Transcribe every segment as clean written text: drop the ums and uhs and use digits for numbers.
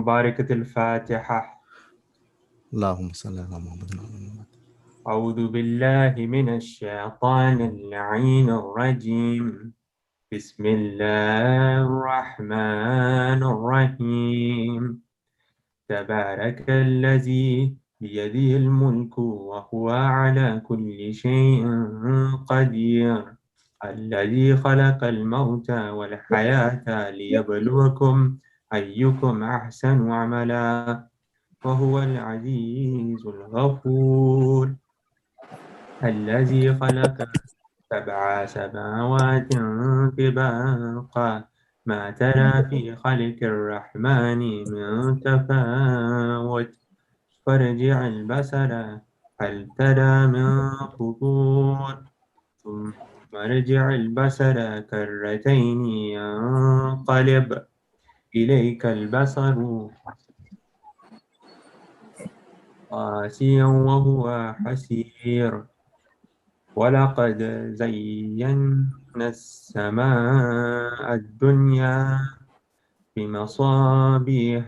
مباركة الفاتحة. اللهم صل على محمد وعلى محمد. أعوذ بالله من الشيطان اللعين الرجيم. بسم الله الرحمن الرحيم. تبارك الذي بيده الملك وهو على كل شيء قدير، الذي خلق الموت والحياة ليبلوكم أيكم أحسن عملا، وهو العزيز الغفور، الذي خلق سبع سماوات طباقا، ما ترى في خلق الرحمن من تفاوت، فارجع البصر هل ترى من فطور، ثم ارجع البصر كرتين ينقلب إليك البصر قاسيا وهو حسير، ولقد زينا السماء الدنيا بمصابيح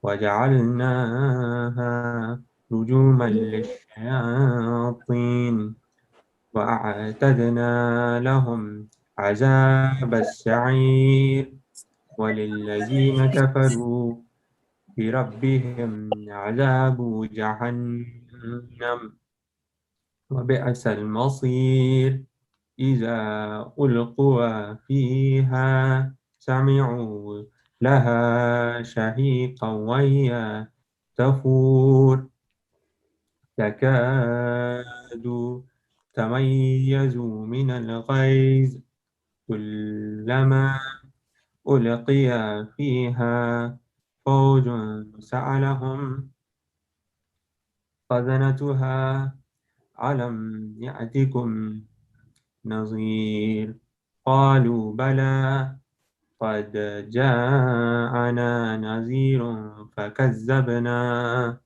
وجعلناها رجوما للشياطين، وأعتدنا لهم عذاب السعير، وللذين كفروا بربهم عذاب جهنم وبئس المصير. إذا ألقوا فيها سمعوا لها شهيقا وهي تفور، تكاد تميز من الغيظ، كلما ألقي فيها فوج سألهم خزنتها ألم يأتكم نظير، قالوا بلى قد جاءنا نذير فكذبنا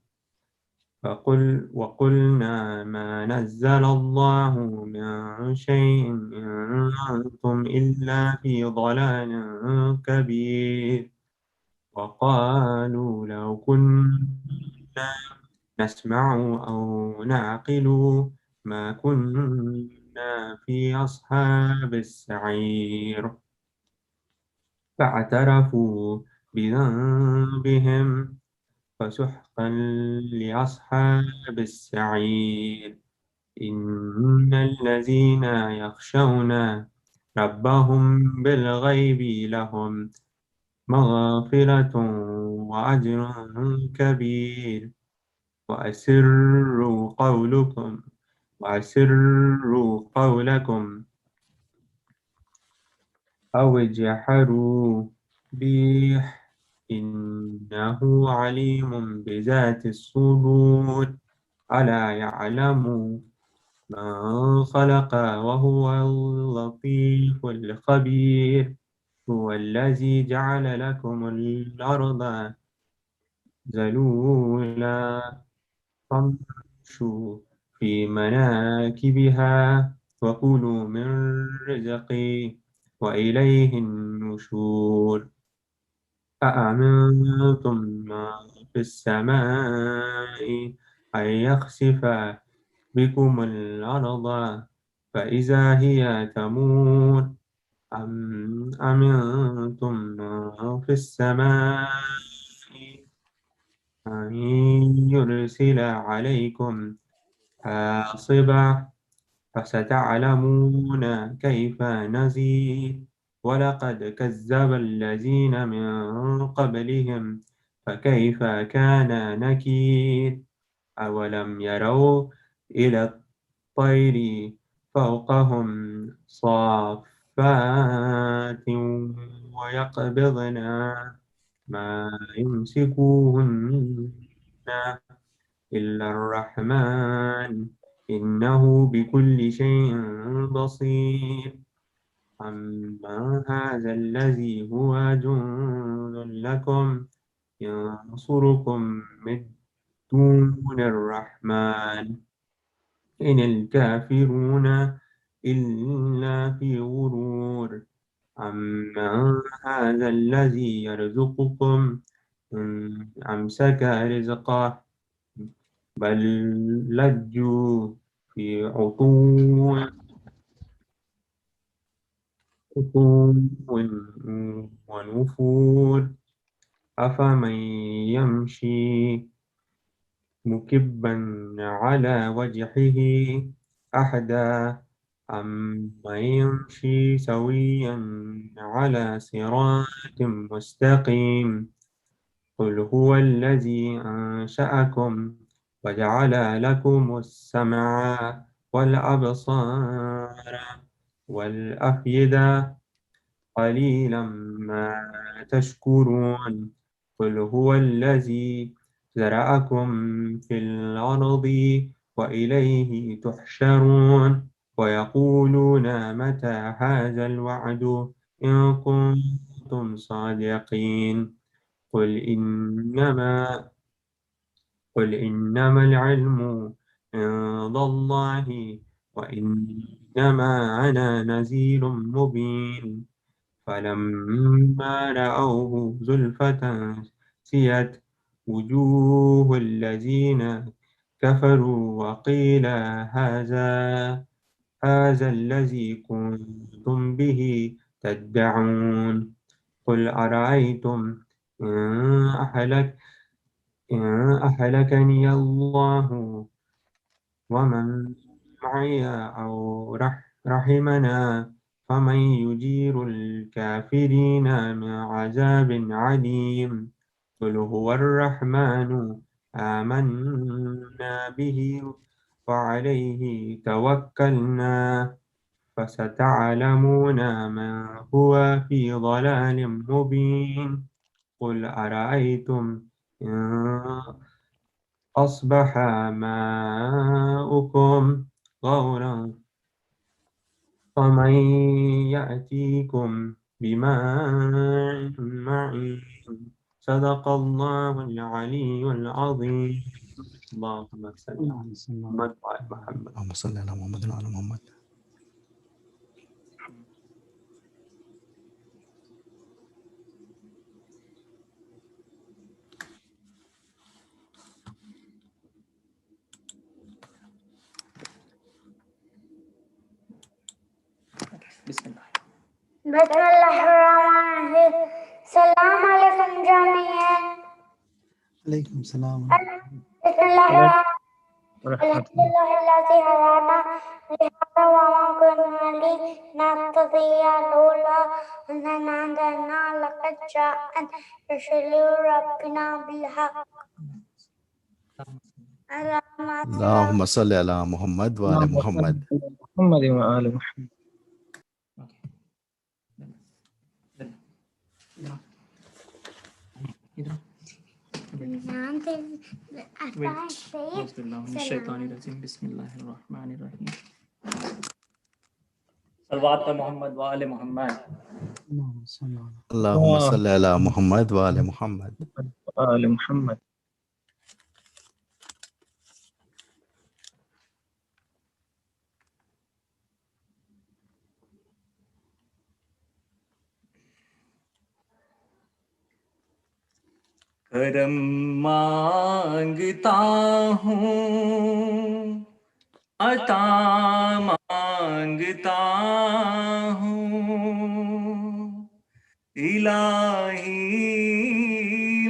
وقلنا ما نزل الله من شيء إن أنتم إلا في ضلال كبير، وقالوا لو كنا نسمع أو نعقل ما كنا في أصحاب السعير، فاعترفوا بذنبهم فسحقا لأصحاب السعير. إن الذين يخشون ربهم بالغيب لهم مغفرة وأجر كبير، وأسروا قولكم أو اجهروا به إنه عليم بذات الصدور، ألا يعلم من خلق وهو اللطيف الخبير. هو الذي جعل لكم الأرض ذلولا فامشوا في مناكبها وكلوا من رزقه وإليه النشور. أأمنتم من في السماء أن يخسف بكم الأرض فإذا هي تمور، أم أمنتم من في السماء أن يرسل عليكم حاصبا، فستعلمون كيف نذير. ولقد كذب الذين من قبلهم فكيف كان نكير. أولم يروا إلى الطير فوقهم صافات ويقبضن ما يمسكوهن إلا الرحمن إنه بكل شيء بصير. أما هذا الذي هو جند لكم ينصركم من دون الرحمن إن الكافرون إلا في غرور. أما هذا الذي يرزقكم إن أمسك رزقه بل لجوا في عتو ونفور أفمن يمشي مكبا على وجهه أحدى أمن يمشي سويا على صراط مستقيم قل هو الذي أنشأكم وجعل لكم السمع والأبصار والأفئدة قليلا ما تشكرون قل هو الذي زرعكم في الأرض وإليه تحشرون ويقولون متى هذا الوعد إن كنتم صادقين قل إنما قل إنما العلم عند الله وإنما أنا نذير مبين فلما رأوه زلفة سيئت وجوه الذين كفروا وقيل هذا الذي كنتم به تدعون قل أرأيتم إن أهلك إن أهلكني الله ومن معي أو رحمنا فمن يجير الكافرين من عذاب عليم قل هو الرحمن آمنا به وعليه توكلنا فستعلمون من هو في ضلال مبين قل أرأيتم إن أصبح ماؤكم غورا فمن يأتيكم بماء معين صدق الله العلي العظيم اللهم صل على محمد وعلى محمد اللهم صل على محمد وعلى محمد. بسم الله الرحمن الرحيم. السلام عليكم جميعا. عليكم السلام. بسم الله الحمد لله الذي هدانا لهذا وما كنا لنهتدي لولا أن هدانا لقد جاءت رسل ربنا بالحق. اللهم صل على محمد وعلى محمد. محمد وآل محمد. بسم الله الرحمن الرحيم. صلوات محمد وآل محمد. اللهم صل على محمد وآل محمد. وآل محمد. کرم مانگتا ہوں عطا مانگتا ہوں الہی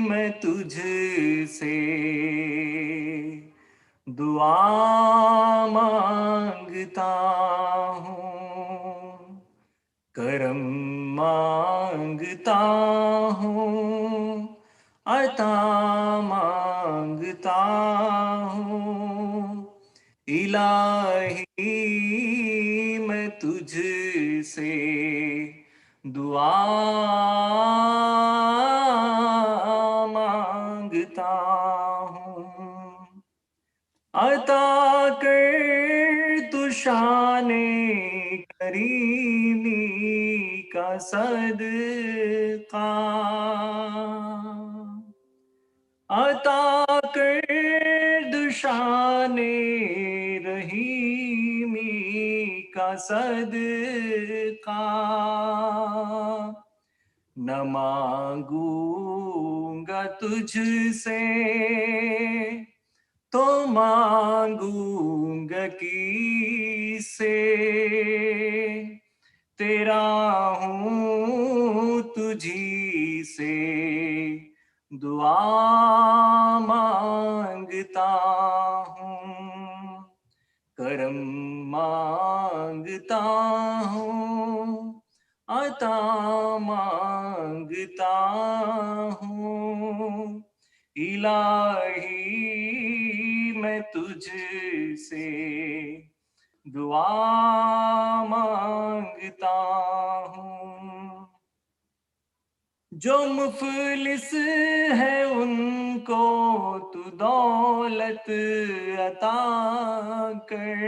میں تجھ سے دعا مانگتا ہوں کرم مانگتا ہوں عطا مانگتا ہوں الہی میں تجھ سے دعا مانگتا ہوں عطا کر تو شان کریمی کا صدقہ عطا کر دشان رحیمی کا صدقہ نہ مانگوں گا تجھ سے تو مانگوں گا کیسے، تیرا ہوں تجھی سے دعا مانگتا ہوں، کرم مانگتا ہوں، عطا مانگتا ہوں، الہی میں تجھ سے دعا مانگتا ہوں۔ جو مفلس ہے ان کو تو دولت عطا کر،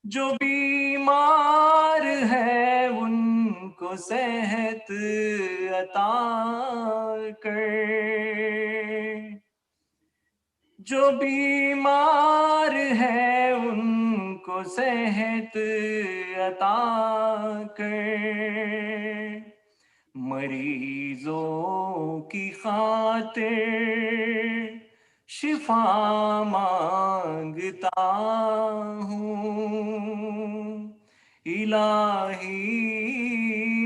جو بیمار ہے ان کو صحت عطا کر، جو بیمار ہے ان کو صحت عطا کر، مریضوں کی خاطر شفا مانگتا ہوں، الہی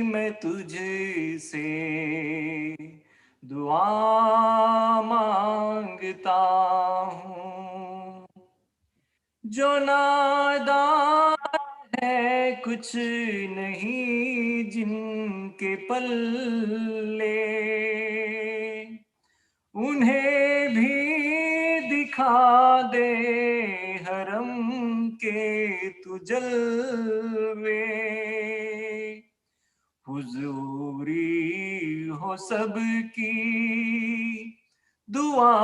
میں تجھ سے دعا مانگتا ہوں۔ جو نادان ہے کچھ نہیں جن کے پلے، انہیں بھی دکھا دے حرم کے تو جلوے، حضوری ہو سب کی دعا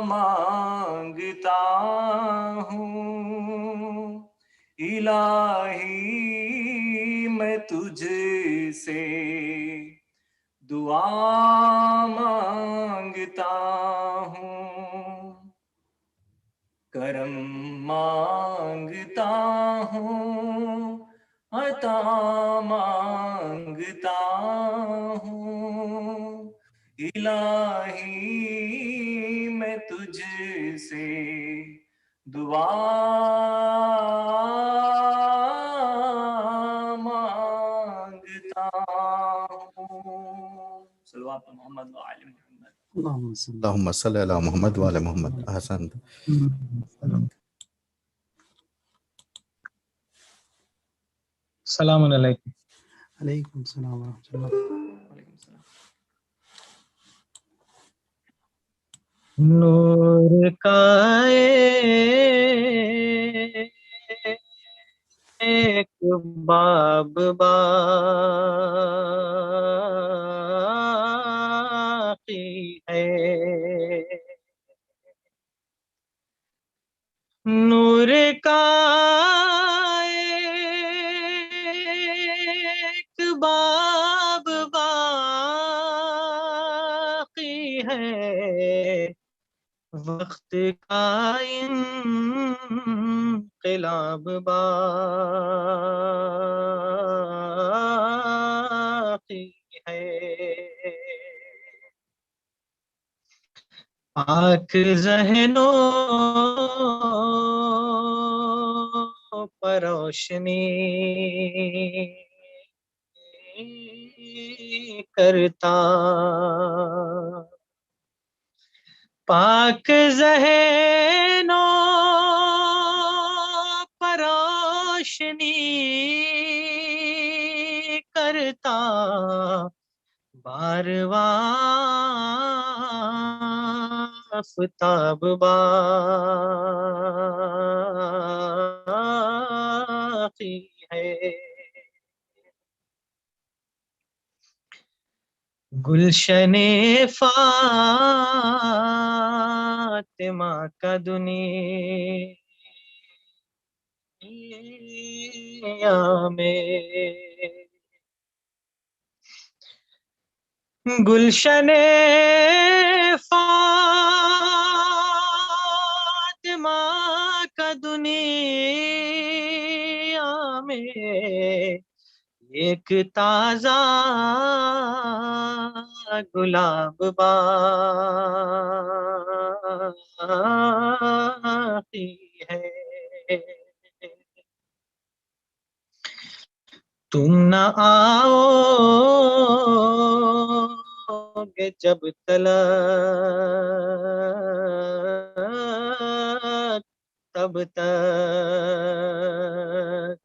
مانگتا ہوں، الہی میں تجھ سے دعا مانگتا ہوں، کرم مانگتا ہوں، عطا مانگتا ہوں، الہی میں تجھ سے دعا مانگتا ہوں۔ صلوات محمد و آل محمد۔ اللہم صلی علی محمد وعلی محمد۔ احسنت۔ السلام علیکم۔ علیکم السلام ورحمۃ اللہ۔ وعلیکم السلام۔ نور کا ایک باب باقی ہے، نور کا ایک باب باقی ہے، وقت کا انقلاب باقی ہے، پاک ذہنوں پر روشنی کرتا، پاک ذہنوں پر روشنی کرتا، بار آفتاب باقی ہے، گلشن فاطمہ کا دنیا میں، گلشن فاطمہ کا دنیا میں ایک تازہ گلاب باقی ہے. تم نہ آؤ گے جب تلک تب تک.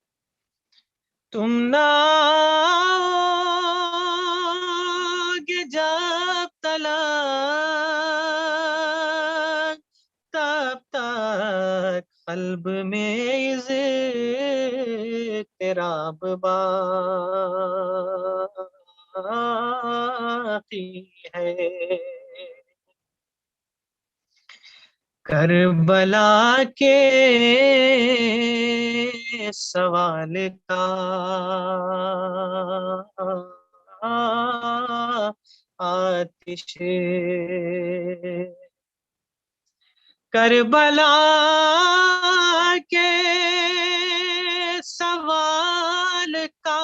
تم نہ آؤ گے جب تلک تب تک قلب میں اضطراب باقی ہے. کربلا کے سوال کا آتش، کربلا کے سوال کا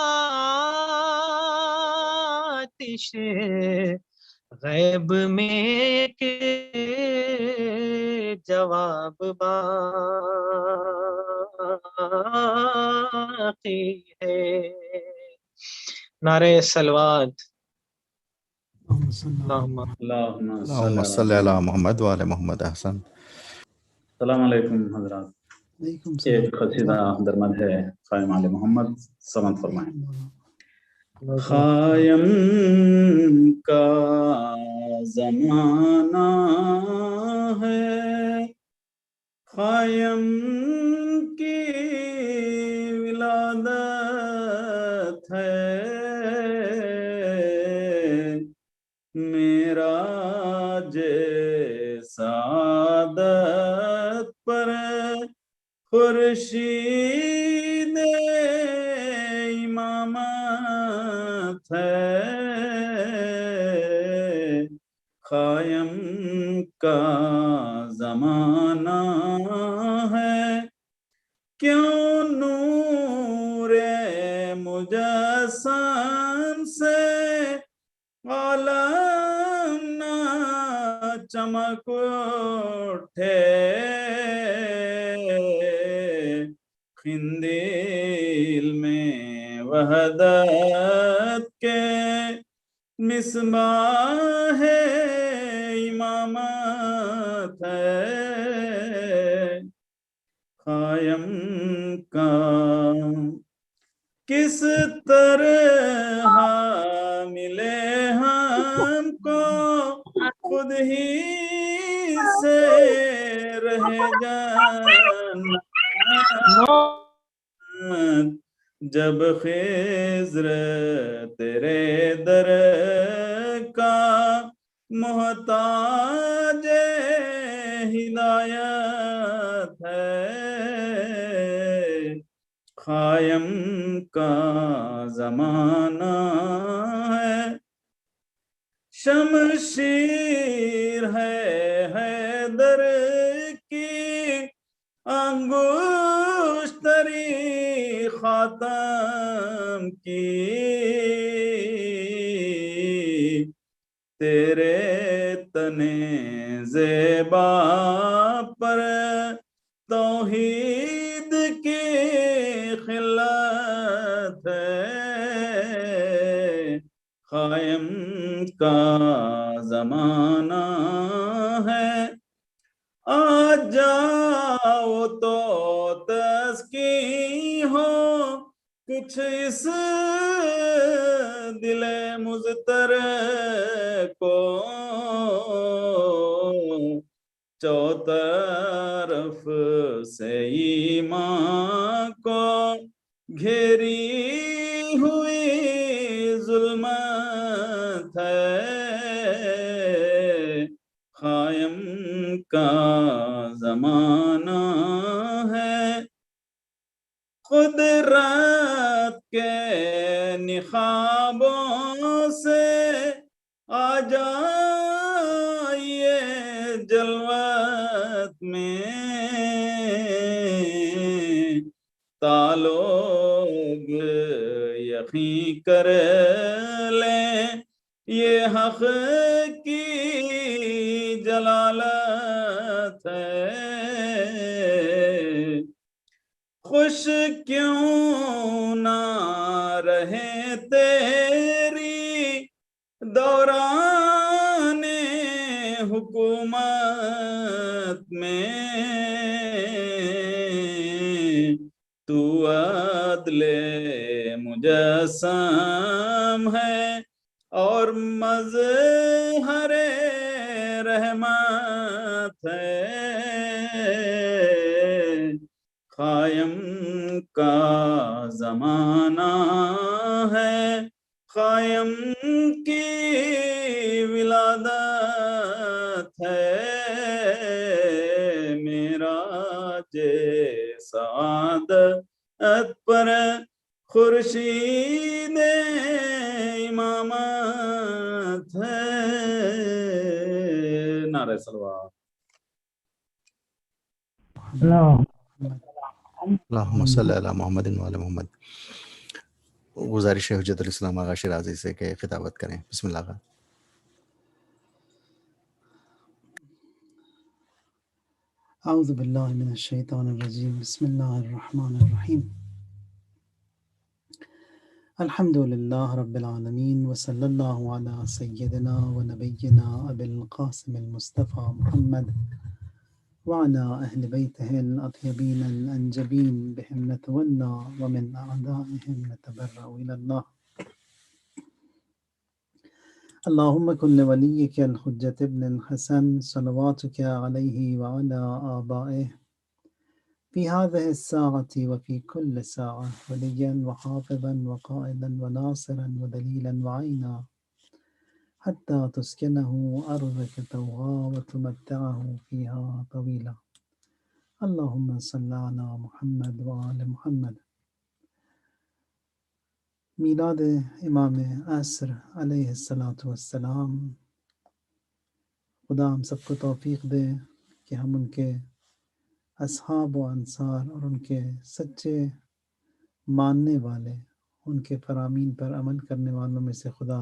آتش، غیب میں کے جواب باقی ہے. نعرہ سلوات. اللهم صل على اللہم اللهم صل على محمد وعلى محمد. احسن. السلام علیکم حضرات. علیکم ایک السلام. قصیدہ درمد ہے قائم آل محمد، سمت فرمائیں. خایم کا زمانہ ہے، خایم کی ولادت ہے، معراج سعادت پر خورشید امامت ہے. خایم کا زمانہ ہے، کیوں نور مجسم سے عالم نہ چمک اٹھے. قندیل میں وحدت کے مصباح امامت ہے. خایم کا کس طرح ملے ہم کو خود ہی سے رہ جانا، جب خضر تیرے در کا محتاج ہدایت ہے. خایم کا زمانہ ہے، شمشیر ہے حیدر کی انگشتری خاتم کی. تیرے تنے زیبا پر توحید کی خلت ہے. قائم کا زمانہ ہے، آ جاؤ تو تسکین ہو کچھ اس دل مضطر کو. چوطرف سے ایمان کو گھیری ہوئی ظلمت ہے. قائم کا زمانہ ہے، قدرت کے نخابوں سے آ جائیے جلوت میں. تالوگ یقین کر لیں یہ حق کی جلالت ہے، خوش کیوں نہ رہے تیری دوران حکومت میں، تو عدل مجسم ہے اور مظہر رحمت ہے، قائم کا زمانہ ہے، قائم کی ولادت ہے، معراج سعادت پر خورشید امامت ہے۔ نعرہ صلوات۔ اللہم صلی علی محمد وعلی محمد۔ گزارش ہے حجت الاسلام آغا شیرازی سے کہ خطابت کریں۔ بسم اللہ آغا۔ اعوذ باللہ من الشیطان الرجیم، بسم اللہ الرحمن الرحیم۔ الحمد للہ رب العالمین، وصلی اللہ علی سیدنا و نبینا ابی القاسم المصطفى محمد وعلى اہل بیتہ الاطیبین الانجبین بہم نتولى ومن اعدائهم نتبرأ الی اللہ۔ اللہم کن لولیک الحجة ابن الحسن صلواتک علیہ وعلى آبائہ فی هذه الساعة وفی کل ساعة ولیا وحافظا وقائدا وناصرا ودلیلا وعینا حتی تسکنہ ارضک طوعا وتمتعہ فیہا طویلا۔ اللہم صلی علی محمد وآل محمد۔ میلاد امام عصر علیہ السلام، خدا ہم سب کو توفیق دے کہ ہم ان کے اصحاب و انصار اور ان کے سچے ماننے والے، ان کے فرامین پر عمل کرنے والوں میں سے خدا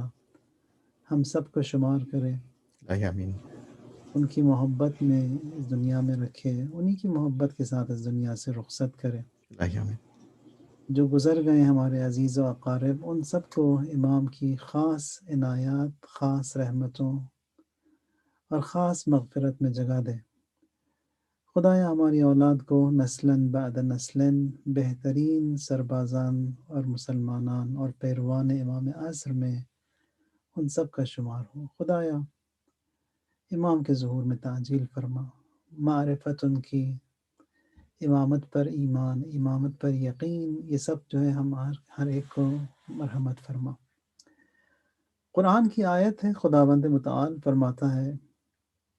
ہم سب کو شمار کرے، آمین۔ ان کی محبت میں اس دنیا میں رکھے، انہی کی محبت کے ساتھ اس دنیا سے رخصت کرے۔ آمین۔ جو گزر گئے ہمارے عزیز و اقارب، ان سب کو امام کی خاص عنایات، خاص رحمتوں اور خاص مغفرت میں جگہ دے۔ خدایا ہماری اولاد کو نسلاً بعد نسلاً بہترین سربازان اور مسلمانان اور پیروان امام عصر میں ان سب کا شمار ہو۔ خدایا امام کے ظہور میں تعجیل فرما، معرفت ان کی، امامت پر ایمان، امامت پر یقین، یہ سب جو ہے ہم ہر ایک کو مرحمت فرما۔ قرآن کی آیت ہے، خداوند متعال فرماتا ہے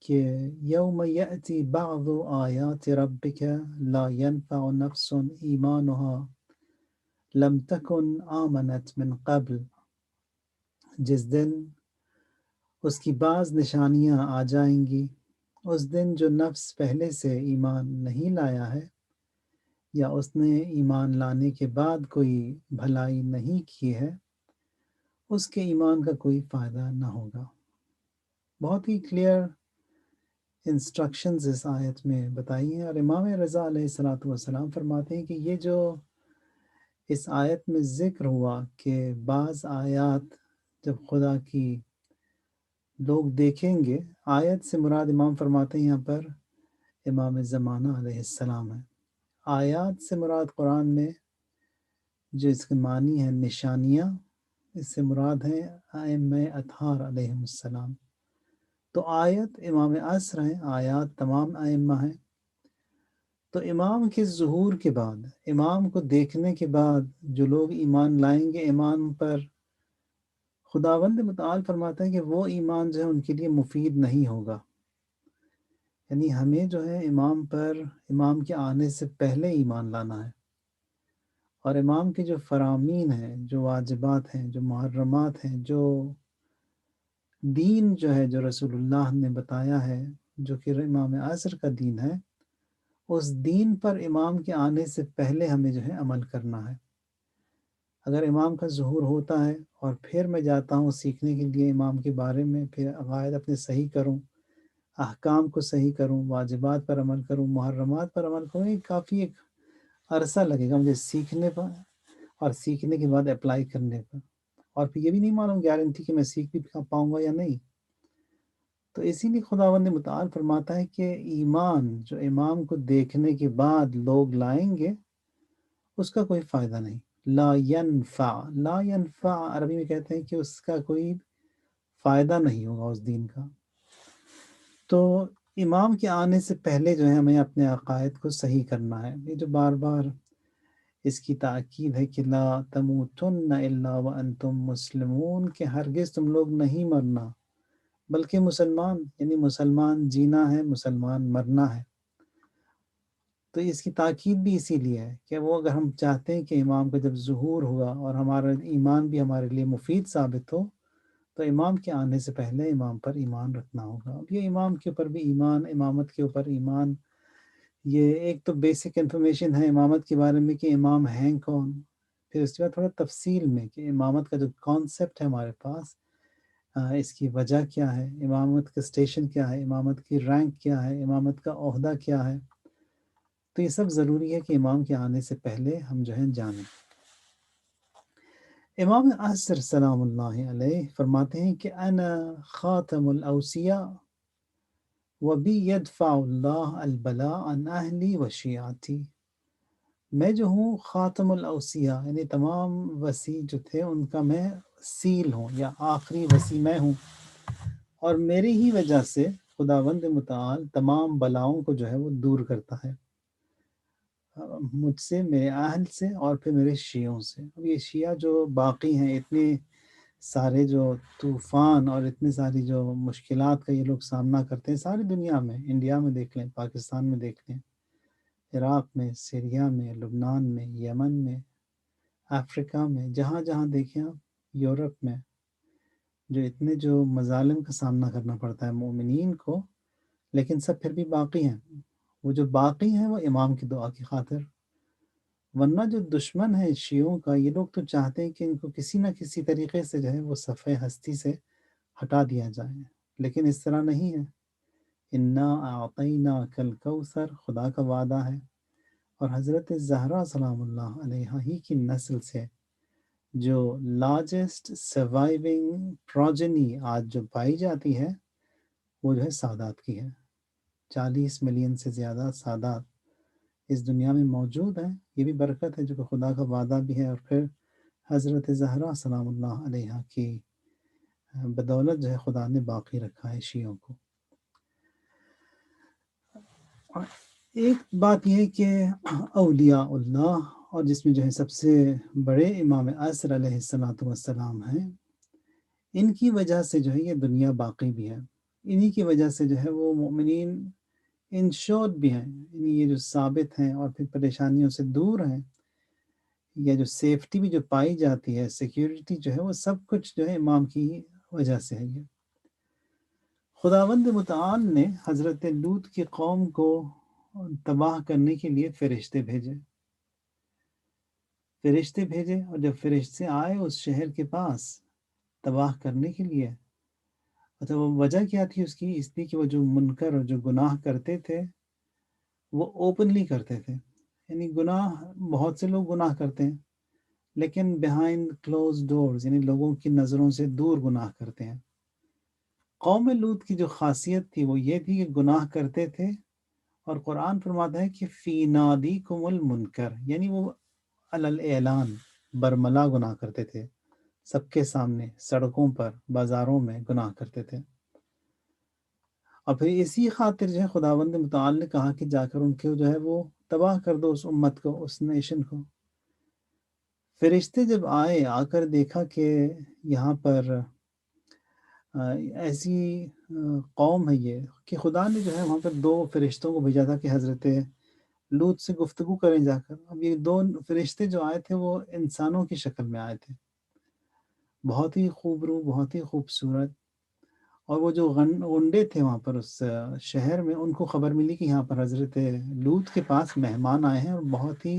کہ یوم یأتی بعض آیات ربک لا ینفع نفس ایمانها لم تکن آمنت من قبل، جس دن اس کی بعض نشانیاں آ جائیں گی، اس دن جو نفس پہلے سے ایمان نہیں لایا ہے یا اس نے ایمان لانے کے بعد کوئی بھلائی نہیں کی ہے، اس کے ایمان کا کوئی فائدہ نہ ہوگا۔ بہت ہی کلیئر انسٹرکشنز اس آیت میں بتائی ہیں، اور امام رضا علیہ السلام فرماتے ہیں کہ یہ جو اس آیت میں ذکر ہوا کہ بعض آیات جب خدا کی لوگ دیکھیں گے، آیت سے مراد امام فرماتے ہیں یہاں پر امام زمانہ علیہ السلام ہے۔ آیات سے مراد قرآن میں جو اس کے معنی ہیں نشانیاں، اس سے مراد ہیں ائمہ اطہار علیہم السلام۔ تو آیت امام عصر ہیں، آیات تمام ائمہ ہیں۔ تو امام کے ظہور کے بعد، امام کو دیکھنے کے بعد جو لوگ ایمان لائیں گے، ایمان پر خداوند متعال فرماتا ہے کہ وہ ایمان جو ہے ان کے لیے مفید نہیں ہوگا۔ یعنی ہمیں جو ہے امام پر، امام کے آنے سے پہلے ایمان لانا ہے، اور امام کے جو فرامین ہیں، جو واجبات ہیں، جو محرمات ہیں، جو دین جو ہے جو رسول اللہ نے بتایا ہے، جو کہ امام عصر کا دین ہے، اس دین پر امام کے آنے سے پہلے ہمیں جو ہے عمل کرنا ہے۔ اگر امام کا ظہور ہوتا ہے اور پھر میں جاتا ہوں سیکھنے کے لیے امام کے بارے میں، پھر عقائد اپنے صحیح کروں، احکام کو صحیح کروں، واجبات پر عمل کروں، محرمات پر عمل کروں، یہ کافی ایک عرصہ لگے گا مجھے سیکھنے پر اور سیکھنے کے بعد اپلائی کرنے پر، اور پھر یہ بھی نہیں معلوم گارنٹی کہ میں سیکھ بھی پاؤں گا یا نہیں۔ تو اسی لیے خداوند متعال فرماتا ہے کہ ایمان جو امام کو دیکھنے کے بعد لوگ لائیں گے اس کا کوئی فائدہ نہیں۔ لا ینفع عربی میں کہتے ہیں کہ اس کا کوئی فائدہ نہیں ہوگا اس دین کا۔ تو امام کے آنے سے پہلے جو ہے ہمیں اپنے عقائد کو صحیح کرنا ہے۔ یہ جو بار بار اس کی تاکید ہے کہ لا تموتن الا وانتم مسلمون، کہ ہرگز تم لوگ نہیں مرنا بلکہ مسلمان، یعنی مسلمان جینا ہے، مسلمان مرنا ہے۔ تو اس کی تاکید بھی اسی لیے ہے کہ وہ اگر ہم چاہتے ہیں کہ امام کا جب ظہور ہوا اور ہمارا ایمان بھی ہمارے لیے مفید ثابت ہو، تو امام کے آنے سے پہلے امام پر ایمان رکھنا ہوگا۔ اب یہ امام کے اوپر بھی ایمان، امامت کے اوپر ایمان، یہ ایک تو بیسک انفارمیشن ہے امامت کے بارے میں کہ امام ہیں کون، پھر اس کے بعد تھوڑا تفصیل میں کہ امامت کا جو کانسیپٹ ہے ہمارے پاس، اس کی وجہ کیا ہے، امامت کا اسٹیشن کیا ہے، امامت کی رینک کیا ہے، امامت کا عہدہ کیا ہے۔ تو یہ سب ضروری ہے کہ امام کے آنے سے پہلے ہم جو ہیں جانیں۔ امام عصر سلام اللہ علیہ فرماتے ہیں کہ انا خاتم الاوصیاء وبی یدفع اللہ البلاء عن اہلی و شیعتی، میں جو ہوں خاتم الاوصیاء، یعنی تمام وصی جو تھے ان کا میں سیل ہوں یا آخری وصی میں ہوں، اور میری ہی وجہ سے خداوند متعال تمام بلاؤں کو جو ہے وہ دور کرتا ہے، مجھ سے، میرے اہل سے، اور پھر میرے شیعوں سے۔ اب یہ شیعہ جو باقی ہیں، اتنے سارے جو طوفان اور اتنے ساری جو مشکلات کا یہ لوگ سامنا کرتے ہیں ساری دنیا میں، انڈیا میں دیکھ لیں، پاکستان میں دیکھ لیں، عراق میں، سیریا میں، لبنان میں، یمن میں، افریقہ میں، جہاں جہاں دیکھیں آپ، یورپ میں، جو اتنے جو مظالم کا سامنا کرنا پڑتا ہے مومنین کو، لیکن سب پھر بھی باقی ہیں۔ وہ جو باقی ہیں وہ امام کی دعا کی خاطر، ورنہ جو دشمن ہے شیعوں کا، یہ لوگ تو چاہتے ہیں کہ ان کو کسی نہ کسی طریقے سے جو ہے وہ صفحہ ہستی سے ہٹا دیا جائے، لیکن اس طرح نہیں ہے۔ انا اعطیناک الکوثر خدا کا وعدہ ہے، اور حضرت زہرا سلام اللہ علیہا ہی کی نسل سے جو لارجسٹ سروائیونگ پروجنی آج جو پائی جاتی ہے وہ جو ہے سادات کی ہے۔ 40 ملین سے زیادہ سادات اس دنیا میں موجود ہیں۔ یہ بھی برکت ہے جو کہ خدا کا وعدہ بھی ہے، اور پھر حضرت زہرا سلام اللہ علیہا کی بدولت جو ہے خدا نے باقی رکھا ہے شیعوں کو۔ ایک بات یہ کہ اولیاء اللہ، اور جس میں جو ہے سب سے بڑے امام عصر علیہ السلام ہیں، ان کی وجہ سے جو ہے یہ دنیا باقی بھی ہے، انہی کی وجہ سے جو ہے وہ مومنین انشورڈ بھی ہیں، یعنی یہ جو ثابت ہیں اور پھر پریشانیوں سے دور ہیں، یا جو سیفٹی بھی جو پائی جاتی ہے، سیکیورٹی جو ہے وہ سب کچھ جو ہے امام کی وجہ سے ہے۔ یہ خداوند متعال نے حضرت لوط کی قوم کو تباہ کرنے کے لیے فرشتے بھیجے، اور جب فرشتے آئے اس شہر کے پاس تباہ کرنے کے لیے، تو وہ وجہ کیا تھی اس کی؟ اس لیے کہ وہ جو منکر اور جو گناہ کرتے تھے وہ اوپنلی کرتے تھے، یعنی گناہ بہت سے لوگ گناہ کرتے ہیں لیکن بیہائنڈ کلوز ڈورز، یعنی لوگوں کی نظروں سے دور گناہ کرتے ہیں۔ قوم لوط کی جو خاصیت تھی وہ یہ تھی کہ گناہ کرتے تھے، اور قرآن فرماتا ہے کہ فی نادیکم المنکر، یعنی وہ اعلان برملا گناہ کرتے تھے، سب کے سامنے، سڑکوں پر، بازاروں میں گناہ کرتے تھے۔ اور پھر اسی خاطر جو ہے خداوند متعال نے کہا کہ جا کر ان کو جو ہے وہ تباہ کر دو، اس امت کو، اس نیشن کو۔ فرشتے جب آ کر دیکھا کہ یہاں پر ایسی قوم ہے یہ، کہ خدا نے جو ہے وہاں پر 2 فرشتوں کو بھیجا تھا کہ حضرت لوط سے گفتگو کریں جا کر۔ اب یہ 2 فرشتے جو آئے تھے وہ انسانوں کی شکل میں آئے تھے، بہت ہی خوبرو، بہت ہی خوبصورت، اور وہ جو غنڈے تھے وہاں پر اس شہر میں، ان کو خبر ملی کہ یہاں پر حضرت لوط کے پاس مہمان آئے ہیں اور بہت ہی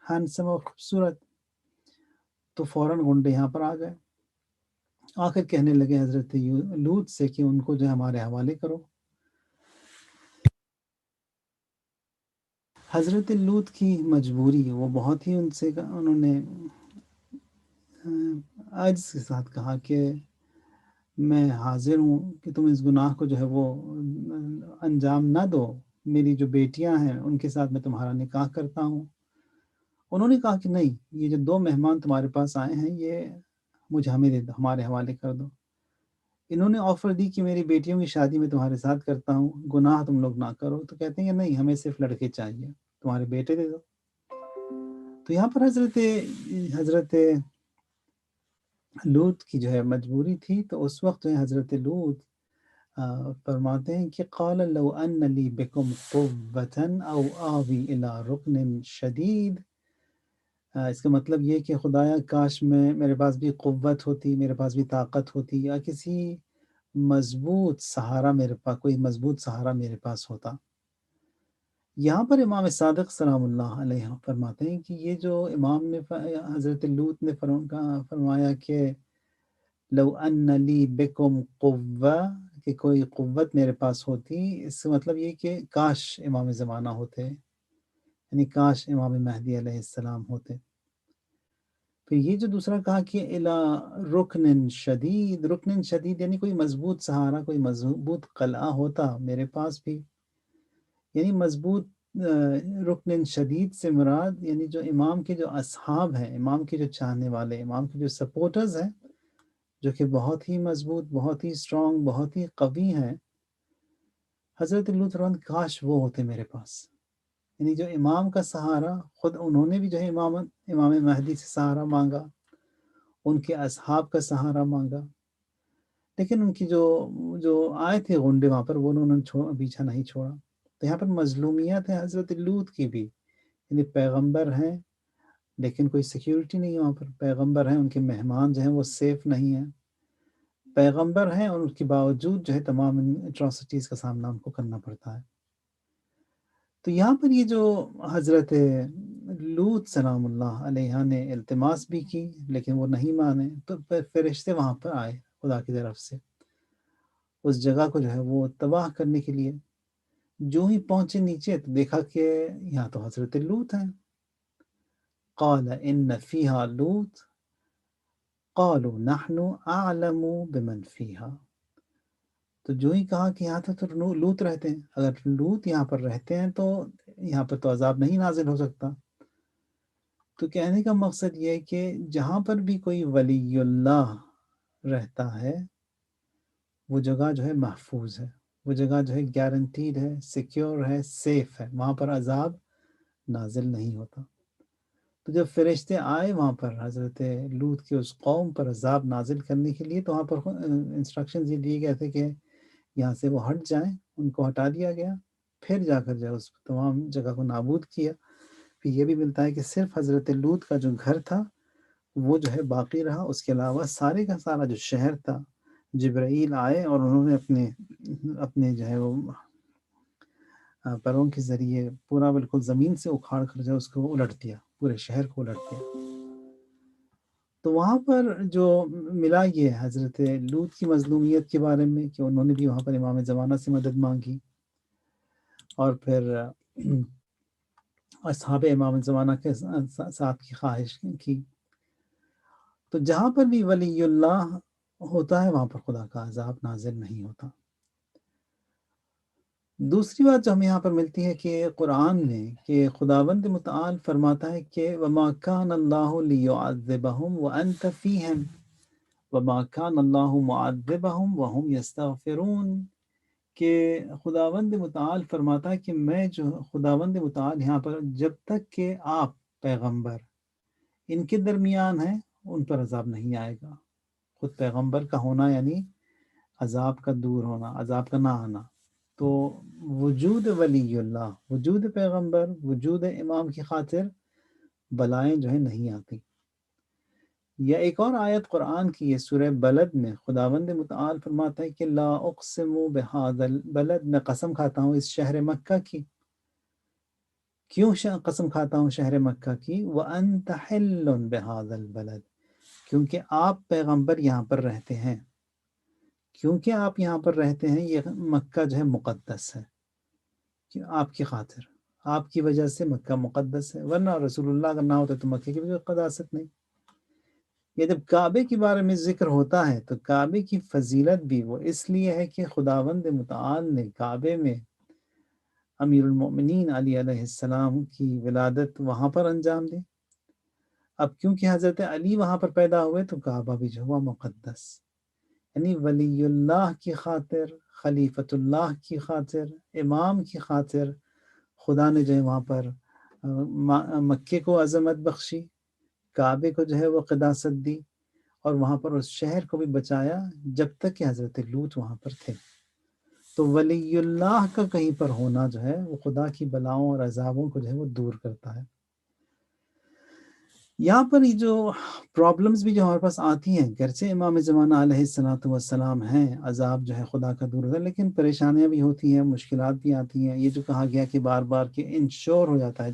ہینڈسم اور خوبصورت۔ تو فوراً گنڈے یہاں پر آ گئے، آخر کہنے لگے حضرت لوط سے کہ ان کو جو ہے ہمارے حوالے کرو۔ حضرت لوط کی مجبوری، وہ بہت ہی ان سے انہوں نے عجز کے ساتھ کہا کہ میں حاضر ہوں کہ تم اس گناہ کو جو ہے وہ انجام نہ دو، میری جو بیٹیاں ہیں ان کے ساتھ میں تمہارا نکاح کرتا ہوں۔ انہوں نے کہا کہ نہیں، یہ جو 2 مہمان تمہارے پاس آئے ہیں یہ مجھے ہمیں دے دو، ہمارے حوالے کر دو۔ انہوں نے آفر دی کہ میری بیٹیوں کی شادی میں تمہارے ساتھ کرتا ہوں، گناہ تم لوگ نہ کرو، تو کہتے ہیں کہ نہیں، ہمیں صرف لڑکے چاہیے، تمہارے بیٹے دے دو۔ تو یہاں پر حضرت لوط کی جو ہے مجبوری تھی، تو اس وقت جو ہے حضرت لوط فرماتے ہیں کہ قال لو ان لی بکم قوة او آوی الی رکن شدید، اس کا مطلب یہ کہ خدایا کاش میرے پاس بھی قوت ہوتی، میرے پاس بھی طاقت ہوتی، یا کسی مضبوط سہارا میرے پاس، کوئی مضبوط سہارا میرے پاس ہوتا۔ یہاں پر امام صادق سلام اللہ علیہ فرماتے ہیں کہ یہ جو امام نے حضرت لوط نے فرمایا کہ لو ان لی بکم قوہ، کہ کوئی قوت میرے پاس ہوتی، اس کا مطلب یہ کہ کاش امام زمانہ ہوتے، یعنی کاش امام مہدی علیہ السلام ہوتے۔ پھر یہ جو دوسرا کہا کہ الا رکن شدید، رکن شدید یعنی کوئی مضبوط سہارا، کوئی مضبوط قلعہ ہوتا میرے پاس بھی، یعنی مضبوط رکن شدید سے مراد یعنی جو امام کے جو اصحاب ہیں، امام کے جو چاہنے والے، امام کے جو سپورٹرز ہیں، جو کہ بہت ہی مضبوط، بہت ہی اسٹرانگ، بہت ہی قوی ہیں، حضرت لوط کاش وہ ہوتے میرے پاس، یعنی جو امام کا سہارا، خود انہوں نے بھی جو ہے امام مہدی سے سہارا مانگا، ان کے اصحاب کا سہارا مانگا، لیکن ان کی جو آئے تھے غنڈے وہاں پر، وہ انہوں نے پیچھا نہیں چھوڑا۔ تو یہاں پر مظلومیت ہے حضرت لوط کی بھی، یعنی پیغمبر ہیں لیکن کوئی سیکیورٹی نہیں ہے وہاں پر، پیغمبر ہیں، ان کے مہمان جو ہیں وہ سیف نہیں ہیں، پیغمبر ہیں اور اس کے باوجود جو ہے تمام اٹراسٹیز کا سامنا ان کو کرنا پڑتا ہے۔ تو یہاں پر یہ جو حضرت لوط سلام اللہ علیہ نے التماس بھی کی لیکن وہ نہیں مانے، تو فرشتے وہاں پر آئے خدا کی طرف سے اس جگہ کو جو ہے وہ تباہ کرنے کے لیے۔ جو ہی پہنچے نیچے تو دیکھا کہ یہاں تو حضرت لوط ہیں۔ قال ان فیہا لوط قالوا نحن اعلم بمن فیہا، تو جو ہی کہا کہ یہاں تو لوط رہتے ہیں، اگر لوط یہاں پر رہتے ہیں تو یہاں پر تو عذاب نہیں نازل ہو سکتا۔ تو کہنے کا مقصد یہ ہے کہ جہاں پر بھی کوئی ولی اللہ رہتا ہے وہ جگہ جو ہے محفوظ ہے، وہ جگہ جو ہے گارنٹیڈ ہے، سیکیور ہے، سیف ہے، وہاں پر عذاب نازل نہیں ہوتا۔ تو جب فرشتے آئے وہاں پر حضرت لوط کے اس قوم پر عذاب نازل کرنے کے لیے، تو وہاں پر انسٹرکشنز یہ دیے گئے تھے کہ یہاں سے وہ ہٹ جائیں، ان کو ہٹا دیا گیا، پھر جا کر جو اس تمام جگہ کو نابود کیا۔ پھر یہ بھی ملتا ہے کہ صرف حضرت لوط کا جو گھر تھا وہ جو ہے باقی رہا، اس کے علاوہ سارے کا سارا جو شہر تھا، جبرائیل آئے اور انہوں نے اپنے جو ہے وہ پروں کے ذریعے پورا بالکل زمین سے اکھاڑ کر جو اس کو الٹ دیا، پورے شہر کو الٹ دیا۔ تو وہاں پر جو ملا یہ حضرت لوط کی مظلومیت کے بارے میں کہ انہوں نے بھی وہاں پر امام زمانہ سے مدد مانگی، اور پھر اصحاب امام زمانہ کے ساتھ کی خواہش کی۔ تو جہاں پر بھی ولی اللہ ہوتا ہے وہاں پر خدا کا عذاب نازل نہیں ہوتا۔ دوسری بات جو ہمیں یہاں پر ملتی ہے کہ قرآن میں کہ خداوند متعال فرماتا ہے کہ وَمَا كَانَ اللَّهُ لِيُعَذِّبَهُمْ وَأَنْتَ فِيهِمْ وَمَا كَانَ اللَّهُ مُعَذِّبَهُمْ وَهُمْ يَسْتَغْفِرُونَ، کہ خداوند متعال فرماتا ہے کہ میں جو خداوند متعال یہاں پر جب تک کہ آپ پیغمبر ان کے درمیان ہیں ان پر عذاب نہیں آئے گا۔ خود پیغمبر کا ہونا یعنی عذاب کا دور ہونا، عذاب کا نہ آنا۔ تو وجود ولی اللہ، وجود پیغمبر، وجود امام کی خاطر بلائیں جو ہے نہیں آتی۔ یا ایک اور آیت قرآن کی ہے سورہ بلد میں، خداوند متعال فرماتا ہے کہ لا اقسم بہذا البلد، میں قسم کھاتا ہوں اس شہر مکہ کی۔ کیوں قسم کھاتا ہوں شہر مکہ کی؟ وَأَنْتَ حِلٌّ بِهَذَا الْبَلَدِ، کیونکہ آپ پیغمبر یہاں پر رہتے ہیں، کیونکہ آپ یہاں پر رہتے ہیں، یہ مکہ جو ہے مقدس ہے، کہ آپ کی خاطر، آپ کی وجہ سے مکہ مقدس ہے، ورنہ رسول اللہ اگر نہ ہوتے تو مکہ کی بھی قداست نہیں۔ یہ جب کعبے کے بارے میں ذکر ہوتا ہے تو کعبے کی فضیلت بھی وہ اس لیے ہے کہ خداوند متعال نے کعبے میں امیر المؤمنین علی علیہ السلام کی ولادت وہاں پر انجام دی۔ اب کیونکہ حضرت علی وہاں پر پیدا ہوئے تو کعبہ بھی جو ہوا مقدس، یعنی ولی اللہ کی خاطر، خلیفۃ اللہ کی خاطر، امام کی خاطر خدا نے جو ہے وہاں پر مکے کو عظمت بخشی، کعبے کو جو ہے وہ قداست دی، اور وہاں پر اس شہر کو بھی بچایا جب تک کہ حضرت لوط وہاں پر تھے۔ تو ولی اللہ کا کہیں پر ہونا جو ہے وہ خدا کی بلاؤں اور عذابوں کو جو ہے وہ دور کرتا ہے۔ یہاں پر یہ جو پرابلمز بھی جو ہمارے پاس آتی ہیں، گرچہ امام زمانہ علیہ الصلوۃ والسلام ہیں، عذاب جو ہے خدا کا دور ہے، لیکن پریشانیاں بھی ہوتی ہیں، مشکلات بھی آتی ہیں۔ یہ جو کہا گیا کہ بار بار کہ انشور ہو جاتا ہے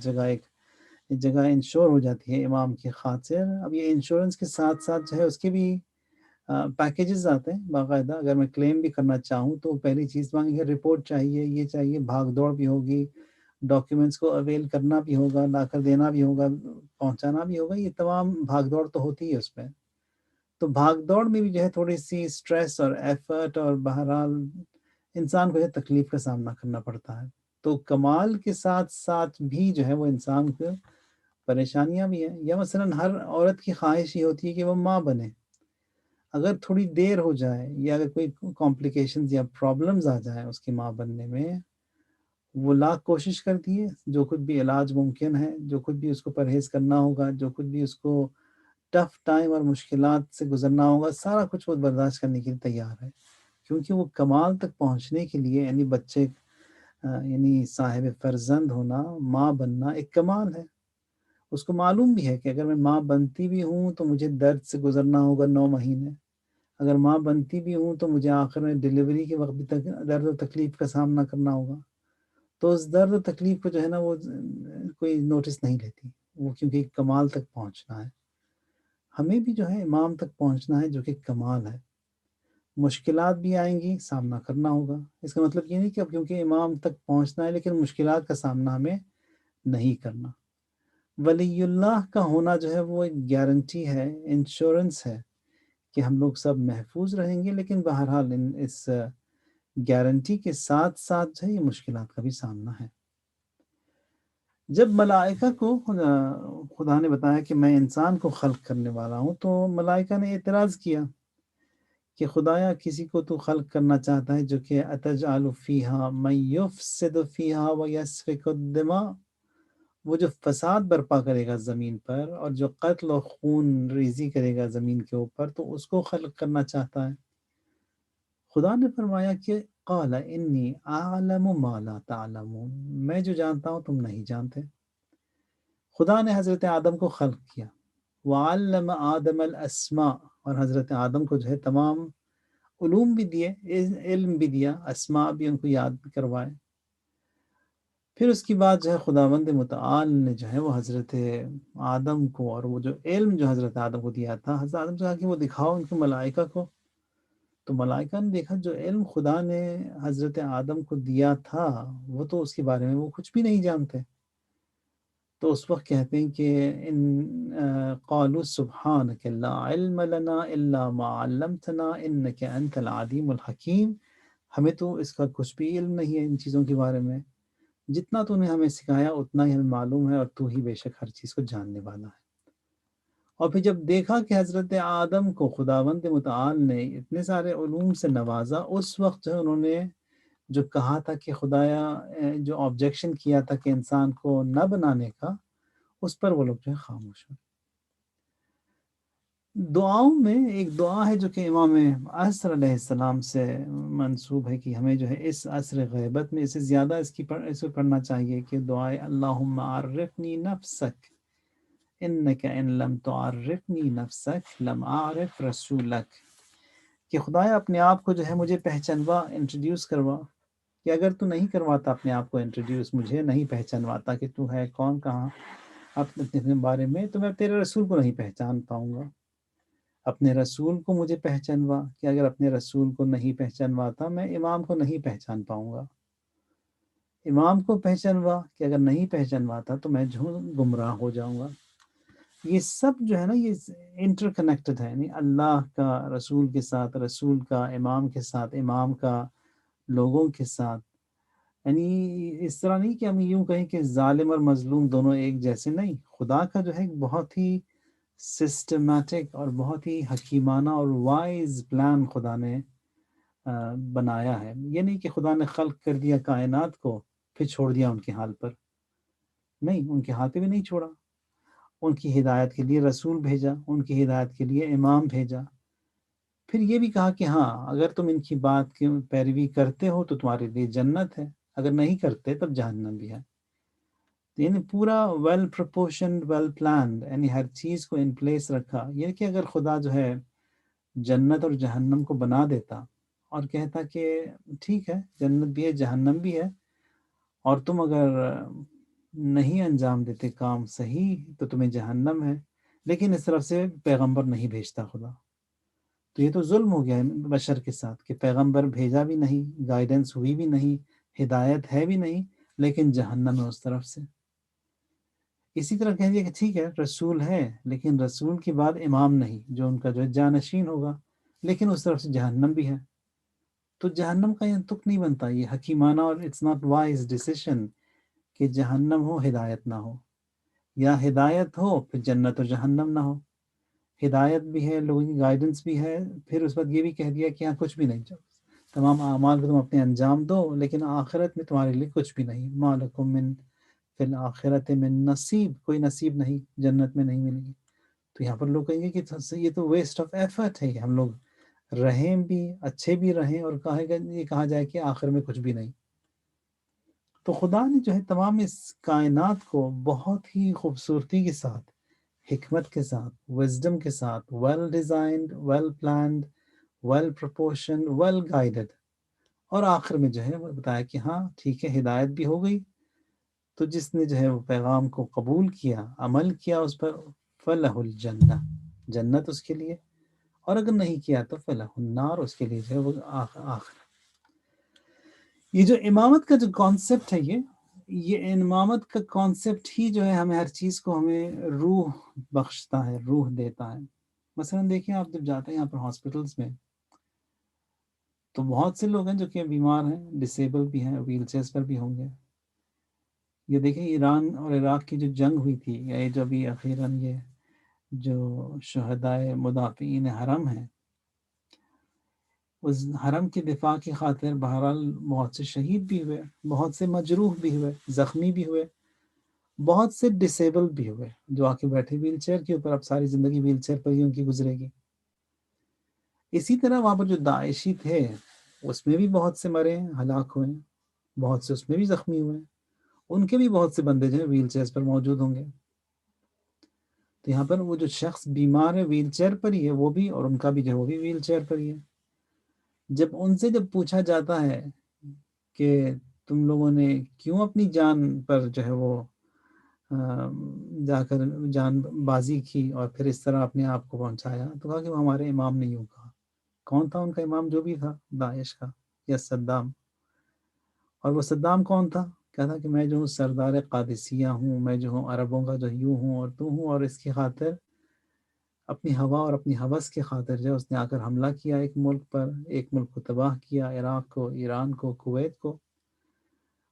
جگہ انشور ہو جاتی ہے امام کی خاطر۔ اب یہ انشورنس کے ساتھ ساتھ جو ہے اس کے بھی پیکیجز آتے ہیں باقاعدہ۔ اگر میں کلیم بھی کرنا چاہوں تو پہلی چیز مانگیں گے رپورٹ چاہیے، یہ چاہیے، بھاگ دوڑ بھی ہوگی، ڈاکیومنٹس کو اویل کرنا بھی ہوگا، لا کر دینا بھی ہوگا، پہنچانا بھی ہوگا، یہ تمام بھاگ دوڑ تو ہوتی ہے اس میں۔ تو بھاگ دوڑ میں بھی جو ہے تھوڑی سی سٹریس اور ایفرٹ اور بہرحال انسان کو جو ہے تکلیف کا سامنا کرنا پڑتا ہے۔ تو کمال کے ساتھ ساتھ بھی جو ہے وہ انسان کو پریشانیاں بھی ہیں۔ یا مثلا ہر عورت کی خواہش یہ ہوتی ہے کہ وہ ماں بنے، اگر تھوڑی دیر ہو جائے یا اگر کوئی کمپلیکیشنز یا پرابلمز آ جائیں اس کی ماں بننے میں، وہ لاکھ کوشش کرتی ہے، جو کچھ بھی علاج ممکن ہے، جو کچھ بھی اس کو پرہیز کرنا ہوگا، جو کچھ بھی اس کو ٹف ٹائم اور مشکلات سے گزرنا ہوگا، سارا کچھ وہ برداشت کرنے کے لیے تیار ہے، کیونکہ وہ کمال تک پہنچنے کے لیے، یعنی بچے یعنی صاحب فرزند ہونا، ماں بننا ایک کمال ہے۔ اس کو معلوم بھی ہے کہ اگر میں ماں بنتی بھی ہوں تو مجھے درد سے گزرنا ہوگا 9 مہینے، اگر ماں بنتی بھی ہوں تو مجھے آخر میں ڈیلیوری کے وقت بھی درد و تکلیف کا سامنا کرنا ہوگا۔ تو اس درد و تکلیف کو جو ہے نا وہ کوئی نوٹس نہیں لیتی وہ، کیونکہ ایک کمال تک پہنچنا ہے۔ ہمیں بھی جو ہے امام تک پہنچنا ہے جو کہ کمال ہے۔ مشکلات بھی آئیں گی، سامنا کرنا ہوگا۔ اس کا مطلب یہ نہیں کہ اب کیونکہ امام تک پہنچنا ہے لیکن مشکلات کا سامنا ہمیں نہیں کرنا۔ ولی اللہ کا ہونا جو ہے وہ ایک گارنٹی ہے، انشورنس ہے کہ ہم لوگ سب محفوظ رہیں گے، لیکن بہرحال اس گارنٹی کے ساتھ ساتھ جو ہے یہ مشکلات کا بھی سامنا ہے۔ جب ملائکہ کو خدا نے بتایا کہ میں انسان کو خلق کرنے والا ہوں، تو ملائکہ نے اعتراض کیا کہ خدایا کسی کو تو خلق کرنا چاہتا ہے جو کہ اتجعل فیہا من یفسد فیہا ویسفک الدماء، وہ جو فساد برپا کرے گا زمین پر اور جو قتل و خون ریزی کرے گا زمین کے اوپر، تو اس کو خلق کرنا چاہتا ہے۔ خدا نے فرمایا کہ قال انی اعلم ما لا تعلمون، میں جو جانتا ہوں تم نہیں جانتے۔ خدا نے حضرت آدم کو خلق کیا، وعلم آدم الاسماء، اور حضرت آدم کو جو ہے تمام علوم بھی دیے، علم بھی دیا، اسماء بھی ان کو یاد بھی کروائے۔ پھر اس کی بعد جو ہے خداوند متعال نے جو ہے وہ حضرت آدم کو، اور وہ جو علم جو حضرت آدم کو دیا تھا، حضرت آدم سے کہا کہ وہ دکھاؤ ان کو ملائکہ کو۔ تو ملائکہ نے دیکھا جو علم خدا نے حضرت آدم کو دیا تھا وہ تو اس کے بارے میں وہ کچھ بھی نہیں جانتے۔ تو اس وقت کہتے ہیں کہ قالوا سبحانک لا علم لنا الا ما علمتنا انک انت العلیم الحکیم، ہمیں تو اس کا کچھ بھی علم نہیں ہے ان چیزوں کے بارے میں، جتنا تو نے ہمیں سکھایا اتنا ہی ہمیں معلوم ہے، اور تو ہی بے شک ہر چیز کو جاننے والا ہے۔ اور پھر جب دیکھا کہ حضرت آدم کو خداوند متعال نے اتنے سارے علوم سے نوازا، اس وقت جو انہوں نے جو کہا تھا کہ خدایا، جو آبجیکشن کیا تھا کہ انسان کو نہ بنانے کا، اس پر وہ لوگ جو ہے خاموش ہوئے۔ دعاؤں میں ایک دعا ہے جو کہ امام عصر علیہ السلام سے منسوب ہے کہ ہمیں جو ہے اس عصر غیبت میں اسے زیادہ اسے پڑھنا چاہیے، کہ دعائے اللہم عرفنی نفسک انک ان لم تعرفنی نفسک لم اعرف رسولک، کہ خدایا اپنے آپ کو جو ہے مجھے پہچانوا، انٹروڈیوس کروا، کہ اگر تو نہیں کرواتا اپنے آپ کو انٹروڈیوس، مجھے نہیں پہچانواتا کہ تو ہے کون، کہاں، اپنے بارے میں، تو میں تیرے رسول کو نہیں پہچان پاؤں گا۔ اپنے رسول کو مجھے پہچانوا، کہ اگر اپنے رسول کو نہیں پہچانواتا میں امام کو نہیں پہچان پاؤں گا، امام کو پہچانوا کہ اگر نہیں پہچانواتا تو میں جو گمراہ ہو جاؤں گا۔ یہ سب جو ہے نا یہ انٹر کنیکٹڈ ہے، یعنی اللہ کا رسول کے ساتھ، رسول کا امام کے ساتھ، امام کا لوگوں کے ساتھ، یعنی اس طرح نہیں کہ ہم یوں کہیں کہ ظالم اور مظلوم دونوں ایک جیسے، نہیں، خدا کا جو ہے ایک بہت ہی سسٹمیٹک اور بہت ہی حکیمانہ اور وائز پلان خدا نے بنایا ہے۔ یہ نہیں کہ خدا نے خلق کر دیا کائنات کو پھر چھوڑ دیا ان کے حال پر، نہیں، ان کے حال پہ بھی نہیں چھوڑا، ان کی ہدایت کے لیے رسول بھیجا، ان کی ہدایت کے لیے امام بھیجا، پھر یہ بھی کہا کہ ہاں اگر تم ان کی بات کی پیروی کرتے ہو تو تمہارے لیے جنت ہے، اگر نہیں کرتے تب جہنم بھی ہے۔ یعنی پورا ویل پروپورشنڈ، ویل پلانڈ، یعنی ہر چیز کو ان پلیس رکھا۔ یہ کہ اگر خدا جو ہے جنت اور جہنم کو بنا دیتا اور کہتا کہ ٹھیک ہے جنت بھی ہے جہنم بھی ہے، اور تم اگر نہیں انجام دیتے کام صحیح تو تمہیں جہنم ہے، لیکن اس طرف سے پیغمبر نہیں بھیجتا خدا، تو یہ تو ظلم ہو گیا ہے بشر کے ساتھ کہ پیغمبر بھیجا بھی نہیں، گائیڈنس ہوئی بھی نہیں، ہدایت ہے بھی نہیں، لیکن جہنم ہے اس طرف سے۔ اسی طرح کہہ دیا کہ ٹھیک ہے رسول ہے، لیکن رسول کے بعد امام نہیں جو ان کا جو ہے جانشین ہوگا، لیکن اس طرف سے جہنم بھی ہے، تو جہنم کا یہ تک نہیں بنتا، یہ حکیمانہ اور اٹس ناٹ وائز ڈیسیشن کہ جہنم ہو ہدایت نہ ہو، یا ہدایت ہو پھر جنت و جہنم نہ ہو، ہدایت بھی ہے، لوگوں کی گائیڈنس بھی ہے، پھر اس وقت یہ بھی کہہ دیا کہ ہاں کچھ بھی نہیں، تمام اعمال کو تم اپنے انجام دو، لیکن آخرت میں تمہارے لیے کچھ بھی نہیں، ما لکم من فی الآخرت من نصیب، کوئی نصیب نہیں، جنت میں نہیں ملے گی۔ تو یہاں پر لوگ کہیں گے کہ یہ تو ویسٹ آف ایفرٹ ہے کہ ہم لوگ رہیں بھی، اچھے بھی رہیں، اور یہ کہا جائے کہ آخر میں کچھ بھی نہیں۔ تو خدا نے جو ہے تمام اس کائنات کو بہت ہی خوبصورتی کے ساتھ، حکمت کے ساتھ، وزڈم کے ساتھ، well designed, well planned, well proportion, well guided, اور آخر میں جو ہے وہ بتایا کہ ہاں ٹھیک ہے ہدایت بھی ہو گئی، تو جس نے جو ہے وہ پیغام کو قبول کیا، عمل کیا اس پر، فلہ الجنہ، جنت اس کے لیے، اور اگر نہیں کیا تو فلہ النار، اس کے لیے جو ہے وہ آخر۔ یہ جو امامت کا جو کانسیپٹ ہے، یہ امامت کا کانسیپٹ ہی جو ہے ہمیں ہر چیز کو ہمیں روح بخشتا ہے، روح دیتا ہے۔ مثلا دیکھیں آپ جب جاتے ہیں یہاں پر ہاسپٹلس میں، تو بہت سے لوگ ہیں جو کہ بیمار ہیں، ڈسیبل بھی ہیں، ویل چیئرس پر بھی ہوں گے۔ یہ دیکھیں ایران اور عراق کی جو جنگ ہوئی تھی، یا جو ابھی اخیراً یہ جو شہدائے مدافعین حرم ہیں، اس حرم کے دفاع کی خاطر بہرحال بہت سے شہید بھی ہوئے، بہت سے مجروح بھی ہوئے، زخمی بھی ہوئے، بہت سے ڈسیبل بھی ہوئے، جو آ کے بیٹھے ویل چیئر کے اوپر، اب ساری زندگی ویل چیئر پر ہی ان کی گزرے گی۔ اسی طرح وہاں پر جو داعشی تھے اس میں بھی بہت سے مرے ہیں، ہلاک ہوئے ہیں، بہت سے اس میں بھی زخمی ہوئے ہیں، ان کے بھی بہت سے بندے جو ہیں ویل چیئر پر موجود ہوں گے۔ تو یہاں پر وہ جو شخص بیمار ہے ویل چیئر پر ہی ہے، وہ بھی، اور ان کا بھی جو ہے وہ بھی ویل چیئر پر ہی ہے۔ جب ان سے جب پوچھا جاتا ہے کہ تم لوگوں نے کیوں اپنی جان پر جو ہے وہ جا کر جان بازی کی اور پھر اس طرح اپنے آپ کو پہنچایا، تو کہا کہ وہ ہمارے امام نے یوں کہا۔ کون تھا ان کا امام؟ جو بھی تھا، داعش کا یا صدام۔ اور وہ صدام کون تھا؟ کہتا کہ میں جو ہوں سردار قادسیہ ہوں، میں جو ہوں عربوں کا جو یوں ہوں اور تو ہوں، اور اس کی خاطر اپنی ہوا اور اپنی ہوس کی خاطر جو اس نے آ کر حملہ کیا ایک ملک پر، ایک ملک کو تباہ کیا، عراق کو، ایران کو، کویت کو،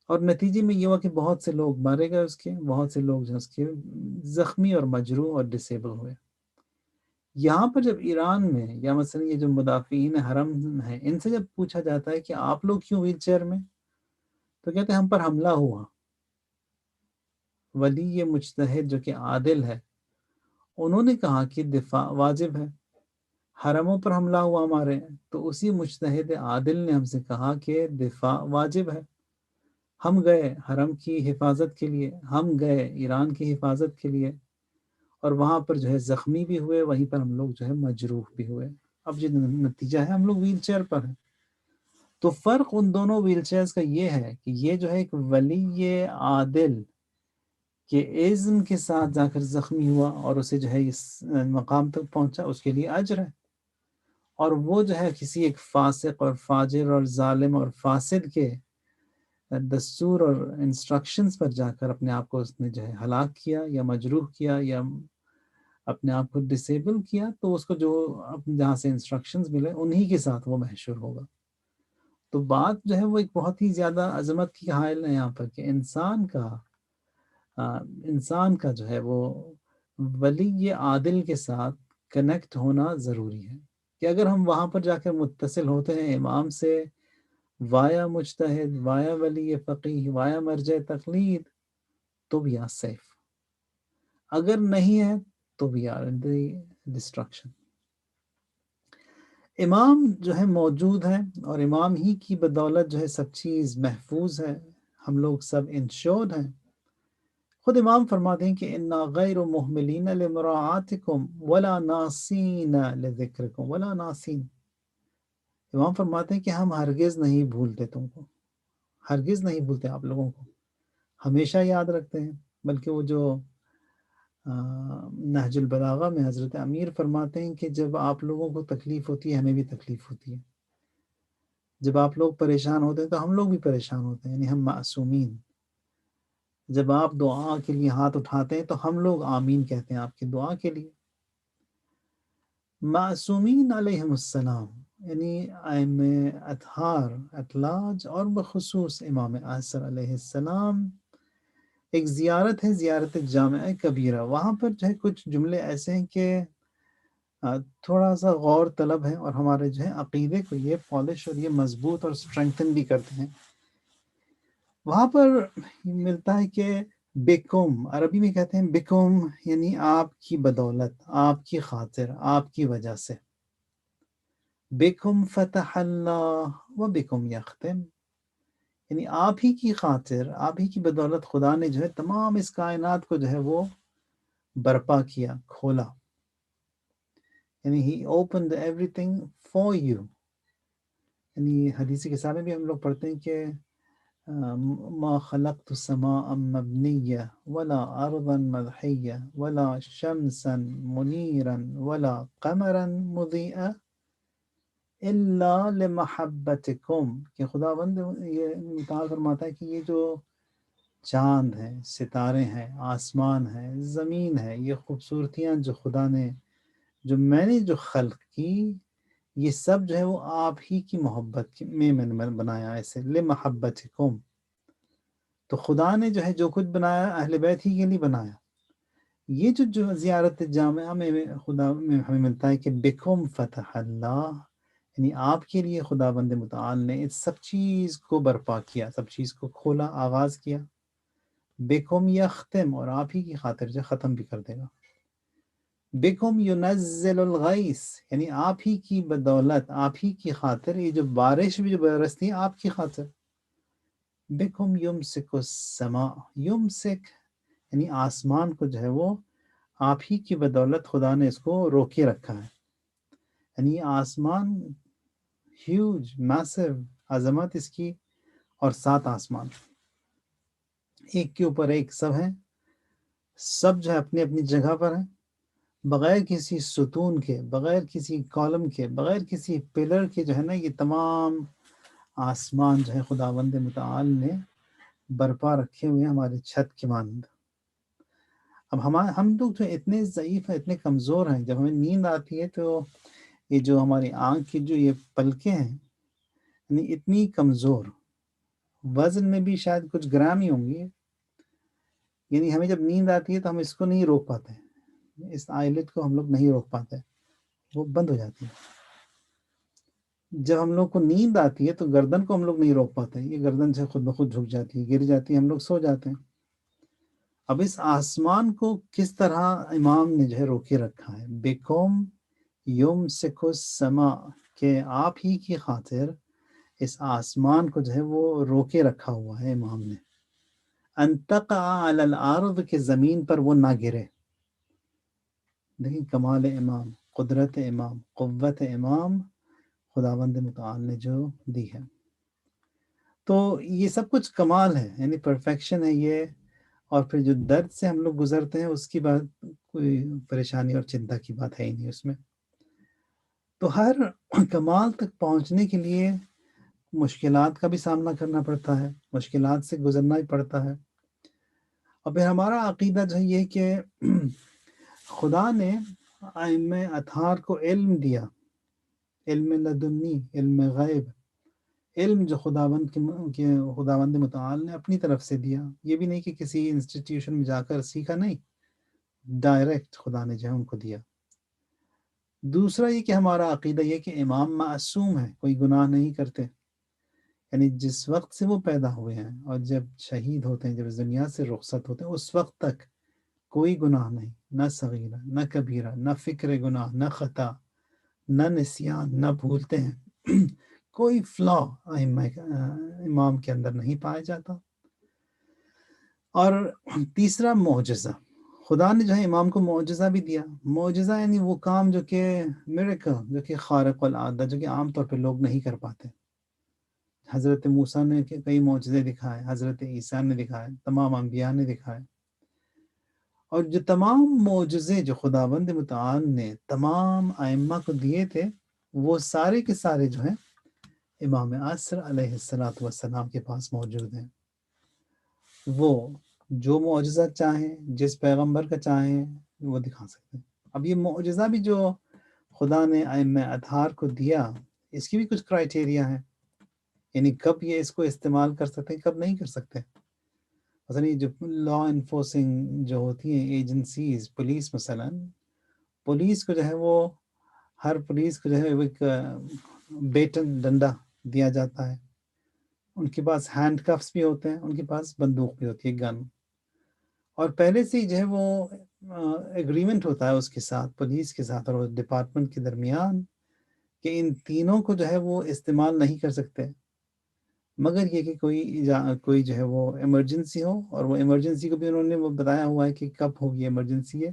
اور نتیجے میں یہ ہوا کہ بہت سے لوگ مارے گئے، اس کے بہت سے لوگ جو اس کے زخمی اور مجروح اور ڈسیبل ہوئے۔ یہاں پر جب ایران میں یا مثلا یہ جو مدافعین حرم ہیں، ان سے جب پوچھا جاتا ہے کہ آپ لوگ کیوں ویل چیئر میں، تو کہتے ہیں ہم پر حملہ ہوا، ولی مجتہد جو کہ عادل ہے انہوں نے کہا کہ دفاع واجب ہے، حرموں پر حملہ ہوا ہمارے، تو اسی مجتہد عادل نے ہم سے کہا کہ دفاع واجب ہے، ہم گئے حرم کی حفاظت کے لیے، ہم گئے ایران کی حفاظت کے لیے، اور وہاں پر جو ہے زخمی بھی ہوئے، وہیں پر ہم لوگ جو ہے مجروح بھی ہوئے۔ اب جو نتیجہ ہے ہم لوگ ویل چیئر پر ہیں۔ تو فرق ان دونوں ویل چیئرز کا یہ ہے کہ یہ جو ہے ایک ولی عادل کہ عزم کے ساتھ جا کر زخمی ہوا اور اسے جو ہے اس مقام تک پہنچا، اس کے لیے اجر ہے. اور وہ جو ہے کسی ایک فاسق اور فاجر اور ظالم اور فاسد کے دستور اور انسٹرکشنز پر جا کر اپنے آپ کو اس نے جو ہے ہلاک کیا یا مجروح کیا یا اپنے آپ کو ڈسیبل کیا، تو اس کو جو جہاں سے انسٹرکشنز ملے انہی کے ساتھ وہ محشور ہوگا. تو بات جو ہے وہ ایک بہت ہی زیادہ عظمت کی حائل ہے یہاں پر کہ انسان کا جو ہے وہ ولی عادل کے ساتھ کنیکٹ ہونا ضروری ہے، کہ اگر ہم وہاں پر جا کر متصل ہوتے ہیں امام سے وایا مجتہد، وایا ولی فقیہ، وایا مرجع تقلید، تو بھی آر سیف. اگر نہیں ہے تو بھی آر ان دی ڈسٹرکشن. امام جو ہے موجود ہے اور امام ہی کی بدولت جو ہے سب چیز محفوظ ہے، ہم لوگ سب انشورڈ ہیں. خود امام فرماتے ہیں کہ انا غیر محملین لمراعاتکم ولا ناسین لذکرکم ولا ناسین. امام فرماتے ہیں کہ ہم ہرگز نہیں بھولتے تم کو، ہرگز نہیں بھولتے آپ لوگوں کو، ہمیشہ یاد رکھتے ہیں. بلکہ وہ جو نہج البلاغہ میں حضرت امیر فرماتے ہیں کہ جب آپ لوگوں کو تکلیف ہوتی ہے ہمیں بھی تکلیف ہوتی ہے، جب آپ لوگ پریشان ہوتے ہیں تو ہم لوگ بھی پریشان ہوتے ہیں، یعنی ہم معصومین. جب آپ دعا کے لیے ہاتھ اٹھاتے ہیں تو ہم لوگ آمین کہتے ہیں آپ کی دعا کے لیے. معصومین علیہم السلام یعنی ائمہ اطہار اطلاج اور بخصوص امام اعظم علیہ السلام. ایک زیارت ہے، زیارت جامعہ کبیرہ. وہاں پر جو ہے کچھ جملے ایسے ہیں کہ تھوڑا سا غور طلب ہے اور ہمارے جو ہے عقیدے کو یہ پالش اور یہ مضبوط اور اسٹرینگتھن بھی کرتے ہیں. وہاں پر ملتا ہے کہ بکم، عربی میں کہتے ہیں بکم یعنی آپ کی بدولت، آپ کی خاطر، آپ کی وجہ سے. بکم فتح اللہ و بکم یختم، یعنی آپ ہی کی خاطر، آپ ہی کی بدولت خدا نے جو ہے تمام اس کائنات کو جو ہے وہ برپا کیا، کھولا. یعنی he opened everything for you. یعنی حدیث کتاب میں بھی ہم لوگ پڑھتے ہیں کہ ما خلقت السماء مبنیہ ولا ارضا مدحیہ ولا شمسا منیرا ولا قمرا مضیئا الا لمحبتکم، کہ خداوند یہ متعال فرماتا ہے کہ یہ جو چاند ہیں، ستارے ہیں، آسمان ہے، زمین ہے، یہ خوبصورتیاں جو خدا نے، جو میں نے جو خلق کی، یہ سب جو ہے وہ آپ ہی کی محبت میں نے بنایا ایسے. لمحبتکم، تو خدا نے جو ہے جو کچھ بنایا اہل بیت ہی کے لیے بنایا. یہ جو زیارت جامعہ میں خدا میں ہمیں ملتا ہے کہ بکم فتح اللہ، یعنی آپ کے لیے خدا بند متعال نے اس سب چیز کو برپا کیا، سب چیز کو کھولا، آغاز کیا. بکم یختم، اور آپ ہی کی خاطر جو ختم بھی کر دے گا. بکم ینزل الغیث، یعنی آپ ہی کی بدولت، آپ ہی کی خاطر یہ جو بارش بھی جو برستی ہے آپ کی خاطر. بکم یمسک السماء، یمسک یعنی آسمان کو جو ہے وہ آپ ہی کی بدولت خدا نے اس کو روکے رکھا ہے. یعنی آسمان ہیوج میسو، عظمت اس کی، اور 7 آسمان ایک کے اوپر ایک سب ہیں، سب جو ہے اپنی اپنی جگہ پر ہیں، بغیر کسی ستون کے، بغیر کسی کالم کے، بغیر کسی پلر کے جو ہے نا یہ تمام آسمان جو ہے خداوند متعال نے برپا رکھے ہوئے ہیں ہمارے چھت کے مانند. اب ہم لوگ جو اتنے ضعیف ہیں، اتنے کمزور ہیں، جب ہمیں نیند آتی ہے تو یہ جو ہماری آنکھ کی جو یہ پلکیں ہیں یعنی اتنی کمزور، وزن میں بھی شاید کچھ گرام ہی ہوں گی، یعنی ہمیں جب نیند آتی ہے تو ہم اس کو نہیں روک پاتے، اس آئلٹ کو ہم لوگ نہیں روک پاتے، وہ بند ہو جاتی ہے. جب ہم لوگ کو نیند آتی ہے تو گردن کو ہم لوگ نہیں روک پاتے، یہ گردن سے خود بخود جھک جاتی ہے، گر جاتی ہے، ہم لوگ سو جاتے ہیں. اب اس آسمان کو کس طرح امام نے جو ہے روکے رکھا ہے. بکم یمسک السماء، کہ آپ ہی کی خاطر اس آسمان کو جو ہے وہ روکے رکھا ہوا ہے امام نے. ان تقع علی الارض، کہ زمین پر وہ نہ گرے. دیکھیں کمال امام، قدرت امام، قوت امام خداوند متعال نے جو دی ہے. تو یہ سب کچھ کمال ہے، یعنی پرفیکشن ہے یہ، اور پھر جو درد سے ہم لوگ گزرتے ہیں اس کی بات کوئی پریشانی اور چنتا کی بات ہے ہی نہیں اس میں. تو ہر کمال تک پہنچنے کے لیے مشکلات کا بھی سامنا کرنا پڑتا ہے، مشکلات سے گزرنا ہی پڑتا ہے. اور پھر ہمارا عقیدہ جو ہے یہ کہ خدا نے ائمہ اطہار کو علم دیا، علم لدنی، علم غیب، علم جو خداوند متعال نے اپنی طرف سے دیا. یہ بھی نہیں کہ کسی انسٹیٹیوشن میں جا کر سیکھا، نہیں، ڈائریکٹ خدا نے جو ہے ان کو دیا. دوسرا یہ کہ ہمارا عقیدہ یہ کہ امام معصوم ہے، کوئی گناہ نہیں کرتے. یعنی جس وقت سے وہ پیدا ہوئے ہیں اور جب شہید ہوتے ہیں، جب اس دنیا سے رخصت ہوتے ہیں، اس وقت تک کوئی گناہ نہیں، نہ صغیرہ نہ کبیرہ، نہ فکر گناہ، نہ خطا، نہ نسیان، نہ بھولتے ہیں. کوئی فلا امام کے اندر نہیں پایا جاتا. اور تیسرا معجزہ، خدا نے جو ہے امام کو معجزہ بھی دیا. معجزہ یعنی وہ کام جو کہ میریکل، جو کہ خارق العادہ، جو کہ عام طور پہ لوگ نہیں کر پاتے. حضرت موسیٰ نے کئی معجزے دکھائے، حضرت عیسیٰ نے دکھائے، تمام انبیاء نے دکھائے. اور جو تمام معجزے جو خداوند متعال نے تمام ائمہ کو دیے تھے، وہ سارے کے سارے جو ہیں امام عصر علیہ السلام کے پاس موجود ہیں. وہ جو معجزہ چاہیں، جس پیغمبر کا چاہیں، وہ دکھا سکتے ہیں. اب یہ معجزہ بھی جو خدا نے ائمہ اطہار کو دیا، اس کی بھی کچھ کرائٹیریا ہیں. یعنی کب یہ اس کو استعمال کر سکتے ہیں، کب نہیں کر سکتے. مثلا یہ جو لا انفورسنگ جو ہوتی ہیں ایجنسیز، پولیس مثلا، پولیس کو جو ہے وہ ہر پولیس کو جو ہے ایک بیٹن، ڈنڈا دیا جاتا ہے. ان کے پاس ہینڈ کفس بھی ہوتے ہیں، ان کے پاس بندوق بھی ہوتی ہے، گن. اور پہلے سے ہی جو ہے وہ ایگریمنٹ ہوتا ہے اس کے ساتھ، پولیس کے ساتھ اور ڈپارٹمنٹ کے درمیان، کہ ان تینوں کو جو ہے وہ استعمال نہیں کر سکتے مگر یہ کہ کوئی جو ہے وہ ایمرجنسی ہو. اور وہ ایمرجنسی کو بھی انہوں نے وہ بتایا ہوا ہے کہ کب ہوگی ایمرجنسی ہے،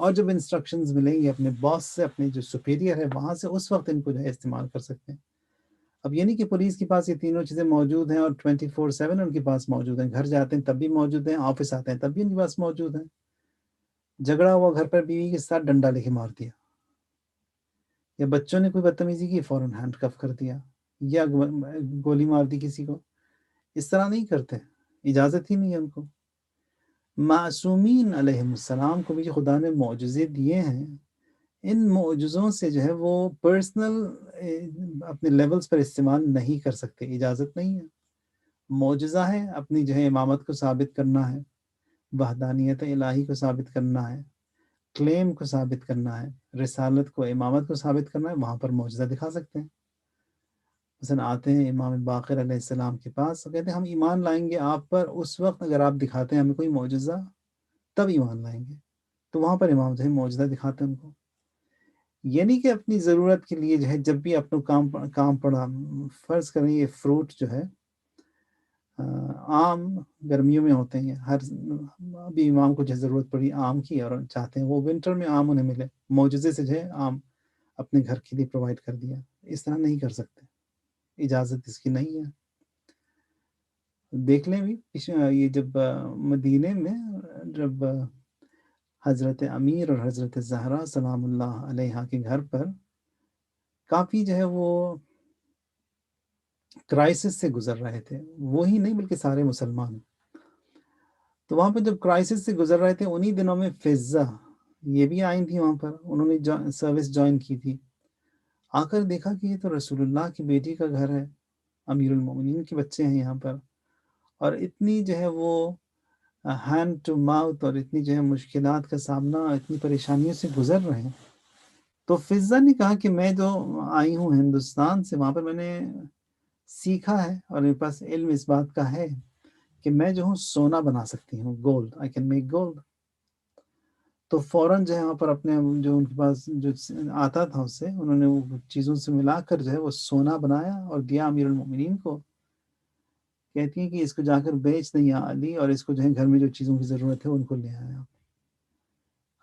اور جب انسٹرکشنز ملیں گی اپنے باس سے، اپنے جو سپیریئر ہے وہاں سے، اس وقت ان کو جو ہے استعمال کر سکتے ہیں. اب یہ نہیں کہ پولیس کے پاس یہ تینوں چیزیں موجود ہیں اور 24/7 ان کے پاس موجود ہیں، گھر جاتے ہیں تب بھی موجود ہیں، آفس آتے ہیں تب بھی ان کے پاس موجود ہیں. جھگڑا ہوا گھر پر، بیوی کے ساتھ ڈنڈا لے کے مار دیا، یا بچوں نے کوئی بدتمیزی کی، فوراً ہینڈ کف کر دیا، یا گولی مار دی کسی کو. اس طرح نہیں کرتے، اجازت ہی نہیں ہے ان کو. معصومین علیہ السلام کو بھی جو خدا نے معجزے دیے ہیں، ان معجزوں سے جو ہے وہ پرسنل اپنے لیولز پر استعمال نہیں کر سکتے، اجازت نہیں ہے. معجزہ ہے اپنی جو ہے امامت کو ثابت کرنا ہے، وحدانیت الہی کو ثابت کرنا ہے، کلیم کو ثابت کرنا ہے، رسالت کو، امامت کو ثابت کرنا ہے، وہاں پر معجزہ دکھا سکتے ہیں. مثلا آتے ہیں امام باقر علیہ السلام کے پاس، کہتے ہیں ہم ایمان لائیں گے آپ پر اس وقت اگر آپ دکھاتے ہیں ہمیں کوئی معجزہ، تب ایمان لائیں گے. تو وہاں پر امام جو ہے معجزہ دکھاتے ہیں ان کو. یعنی کہ اپنی ضرورت کے لیے جو ہے جب بھی اپنا کام پڑا، فرض کریں یہ فروٹ جو ہے آم گرمیوں میں ہوتے ہیں، ابھی امام کو جو ضرورت پڑی آم کی اور چاہتے ہیں وہ ونٹر میں آم انہیں ملے، معجزے سے جو ہے آم اپنے گھر کے لیے پرووائڈ کر دیا. اس طرح نہیں کر سکتے، اجازت اس کی نہیں ہے. دیکھ لیں بھی یہ جب مدینے میں جب حضرت امیر اور حضرت زہرا سلام اللہ علیہا کے گھر پر کافی جو ہے وہ کرائسس سے گزر رہے تھے، وہی نہیں بلکہ سارے مسلمان. تو وہاں پہ جب کرائسس سے گزر رہے تھے، انہی دنوں میں فضہ یہ بھی آئی تھی وہاں پر، انہوں نے سروس جوائن کی تھی. آ کر دیکھا کہ یہ تو رسول اللہ کی بیٹی کا گھر ہے، امیر المومنین کے بچے ہیں یہاں پر، اور اتنی جو ہے وہ ہینڈ ٹو ماؤتھ اور اتنی جو ہے مشکلات کا سامنا، اتنی پریشانیوں سے گزر رہے ہیں. تو فضہ نے کہا کہ میں جو آئی ہوں ہندوستان سے، وہاں پر میں نے سیکھا ہے اور میرے پاس علم اس بات کا ہے کہ میں جو ہوں سونا بنا سکتی ہوں، gold, I can make gold. تو فوراً جو ہے وہاں پر اپنے جو ان کے پاس جو آتا تھا اس سے، انہوں نے وہ چیزوں سے ملا کر جو ہے وہ سونا بنایا اور دیا امیر المومنین کو. کہتی ہیں کہ اس کو جا کر بیچ دیں یا علی، اور اس کو جو ہے گھر میں جو چیزوں کی ضرورت ہے ان کو لے آیا.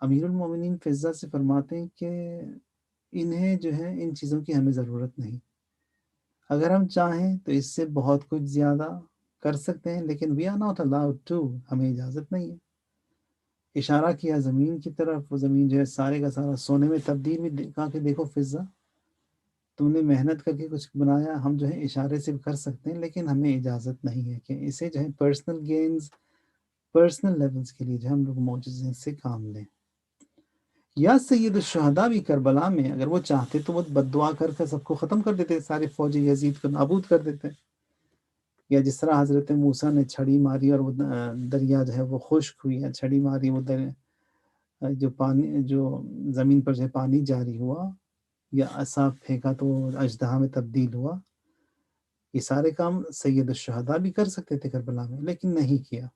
امیر المومنین فضہ سے فرماتے ہیں کہ انہیں جو ہے ان چیزوں کی ہمیں ضرورت نہیں، اگر ہم چاہیں تو اس سے بہت کچھ زیادہ کر سکتے ہیں لیکن we are not allowed to، ہمیں اجازت نہیں ہے۔ اشارہ کیا زمین کی طرف، وہ زمین جو ہے سارے کا سارا سونے میں تبدیل بھی کہا کہ دیکھو فضا تم نے محنت کر کے کچھ بنایا، ہم جو ہے اشارے سے کر سکتے ہیں لیکن ہمیں اجازت نہیں ہے کہ اسے جو ہے پرسنل گینز، پرسنل لیولز کے لیے جو ہم لوگ معجزے سے کام لیں۔ یا سید الشہداء بھی کربلا میں اگر وہ چاہتے تو وہ بد دعا کر کر سب کو ختم کر دیتے، سارے فوج یزید کو نابود کر دیتے، یا جس طرح حضرت موسیٰ نے چھڑی ماری اور وہ دریا جو ہے وہ خشک ہوئی، یا چھڑی ماری وہ جو پانی جو زمین پر جو ہے پانی جاری ہوا، یا عصا پھینکا تو وہ اژدہا میں تبدیل ہوا۔ یہ سارے کام سید الشہداء بھی کر سکتے تھے کربلا میں، لیکن نہیں کیا۔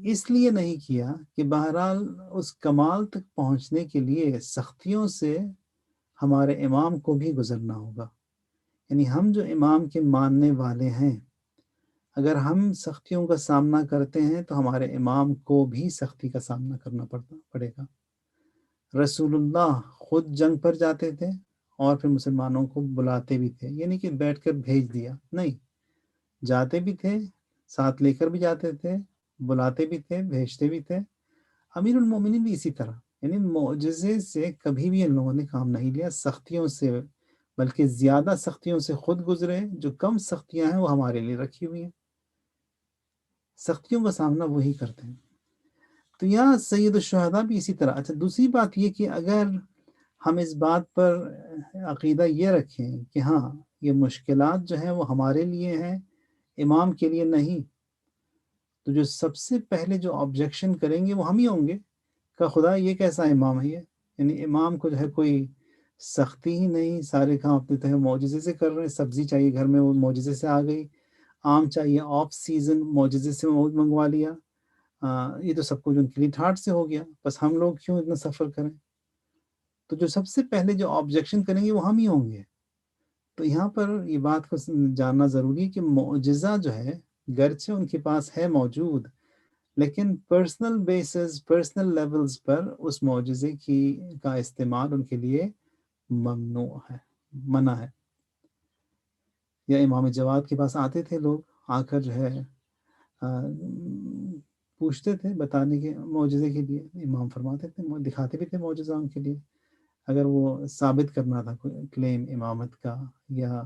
اس لیے نہیں کیا کہ بہرحال اس کمال تک پہنچنے کے لیے سختیوں سے ہمارے امام کو بھی گزرنا ہوگا، یعنی ہم جو امام کے ماننے والے ہیں اگر ہم سختیوں کا سامنا کرتے ہیں تو ہمارے امام کو بھی سختی کا سامنا کرنا پڑے گا۔ رسول اللہ خود جنگ پر جاتے تھے اور پھر مسلمانوں کو بلاتے بھی تھے، یعنی کہ بیٹھ کر بھیج دیا نہیں، جاتے بھی تھے، ساتھ لے کر بھی جاتے تھے، بلاتے بھی تھے، بھیجتے بھی تھے۔ امیر المومنین بھی اسی طرح، یعنی معجزے سے کبھی بھی ان لوگوں نے کام نہیں لیا، سختیوں سے بلکہ زیادہ سختیوں سے خود گزرے، جو کم سختیاں ہیں وہ ہمارے لیے رکھی ہوئی ہیں، سختیوں کا سامنا وہی کرتے ہیں۔ تو یہاں سید الشہداء بھی اسی طرح۔ اچھا دوسری بات یہ کہ اگر ہم اس بات پر عقیدہ یہ رکھیں کہ ہاں یہ مشکلات جو ہیں وہ ہمارے لیے ہیں، امام کے لیے نہیں، تو جو سب سے پہلے جو آبجیکشن کریں گے وہ ہم ہی ہوں گے کہ خدا یہ کیسا امام ہے یہ، یعنی امام کو جو ہے کوئی سختی ہی نہیں، سارے کام اپنے تہے معجزے سے کر رہے ہیں، سبزی چاہیے گھر میں وہ معجزے سے آ گئی، آم چاہیے آف سیزن معجزے سے منگوا لیا، یہ تو سب کچھ ان کے لیے ٹھاٹ سے ہو گیا، بس ہم لوگ کیوں اتنا سفر کریں؟ تو جو سب سے پہلے جو آبجیکشن کریں گے وہ ہم ہی ہوں گے۔ تو یہاں پر یہ بات کو جاننا ضروری ہے کہ معجزہ جو ہے گرچہ ان کے پاس ہے موجود، لیکن پرسنل بیسز، پرسنل لیولز پر اس معجزے کا استعمال ان کے لیے ممنوع ہے، منع ہے۔ یا امام جواد کے پاس آتے تھے لوگ، آ کر جو ہے پوچھتے تھے بتانے کے معجزے کے لیے، امام فرماتے تھے، دکھاتے بھی تھے معجزہ ان کے لیے، اگر وہ ثابت کرنا تھا کوئی کلیم امامت کا یا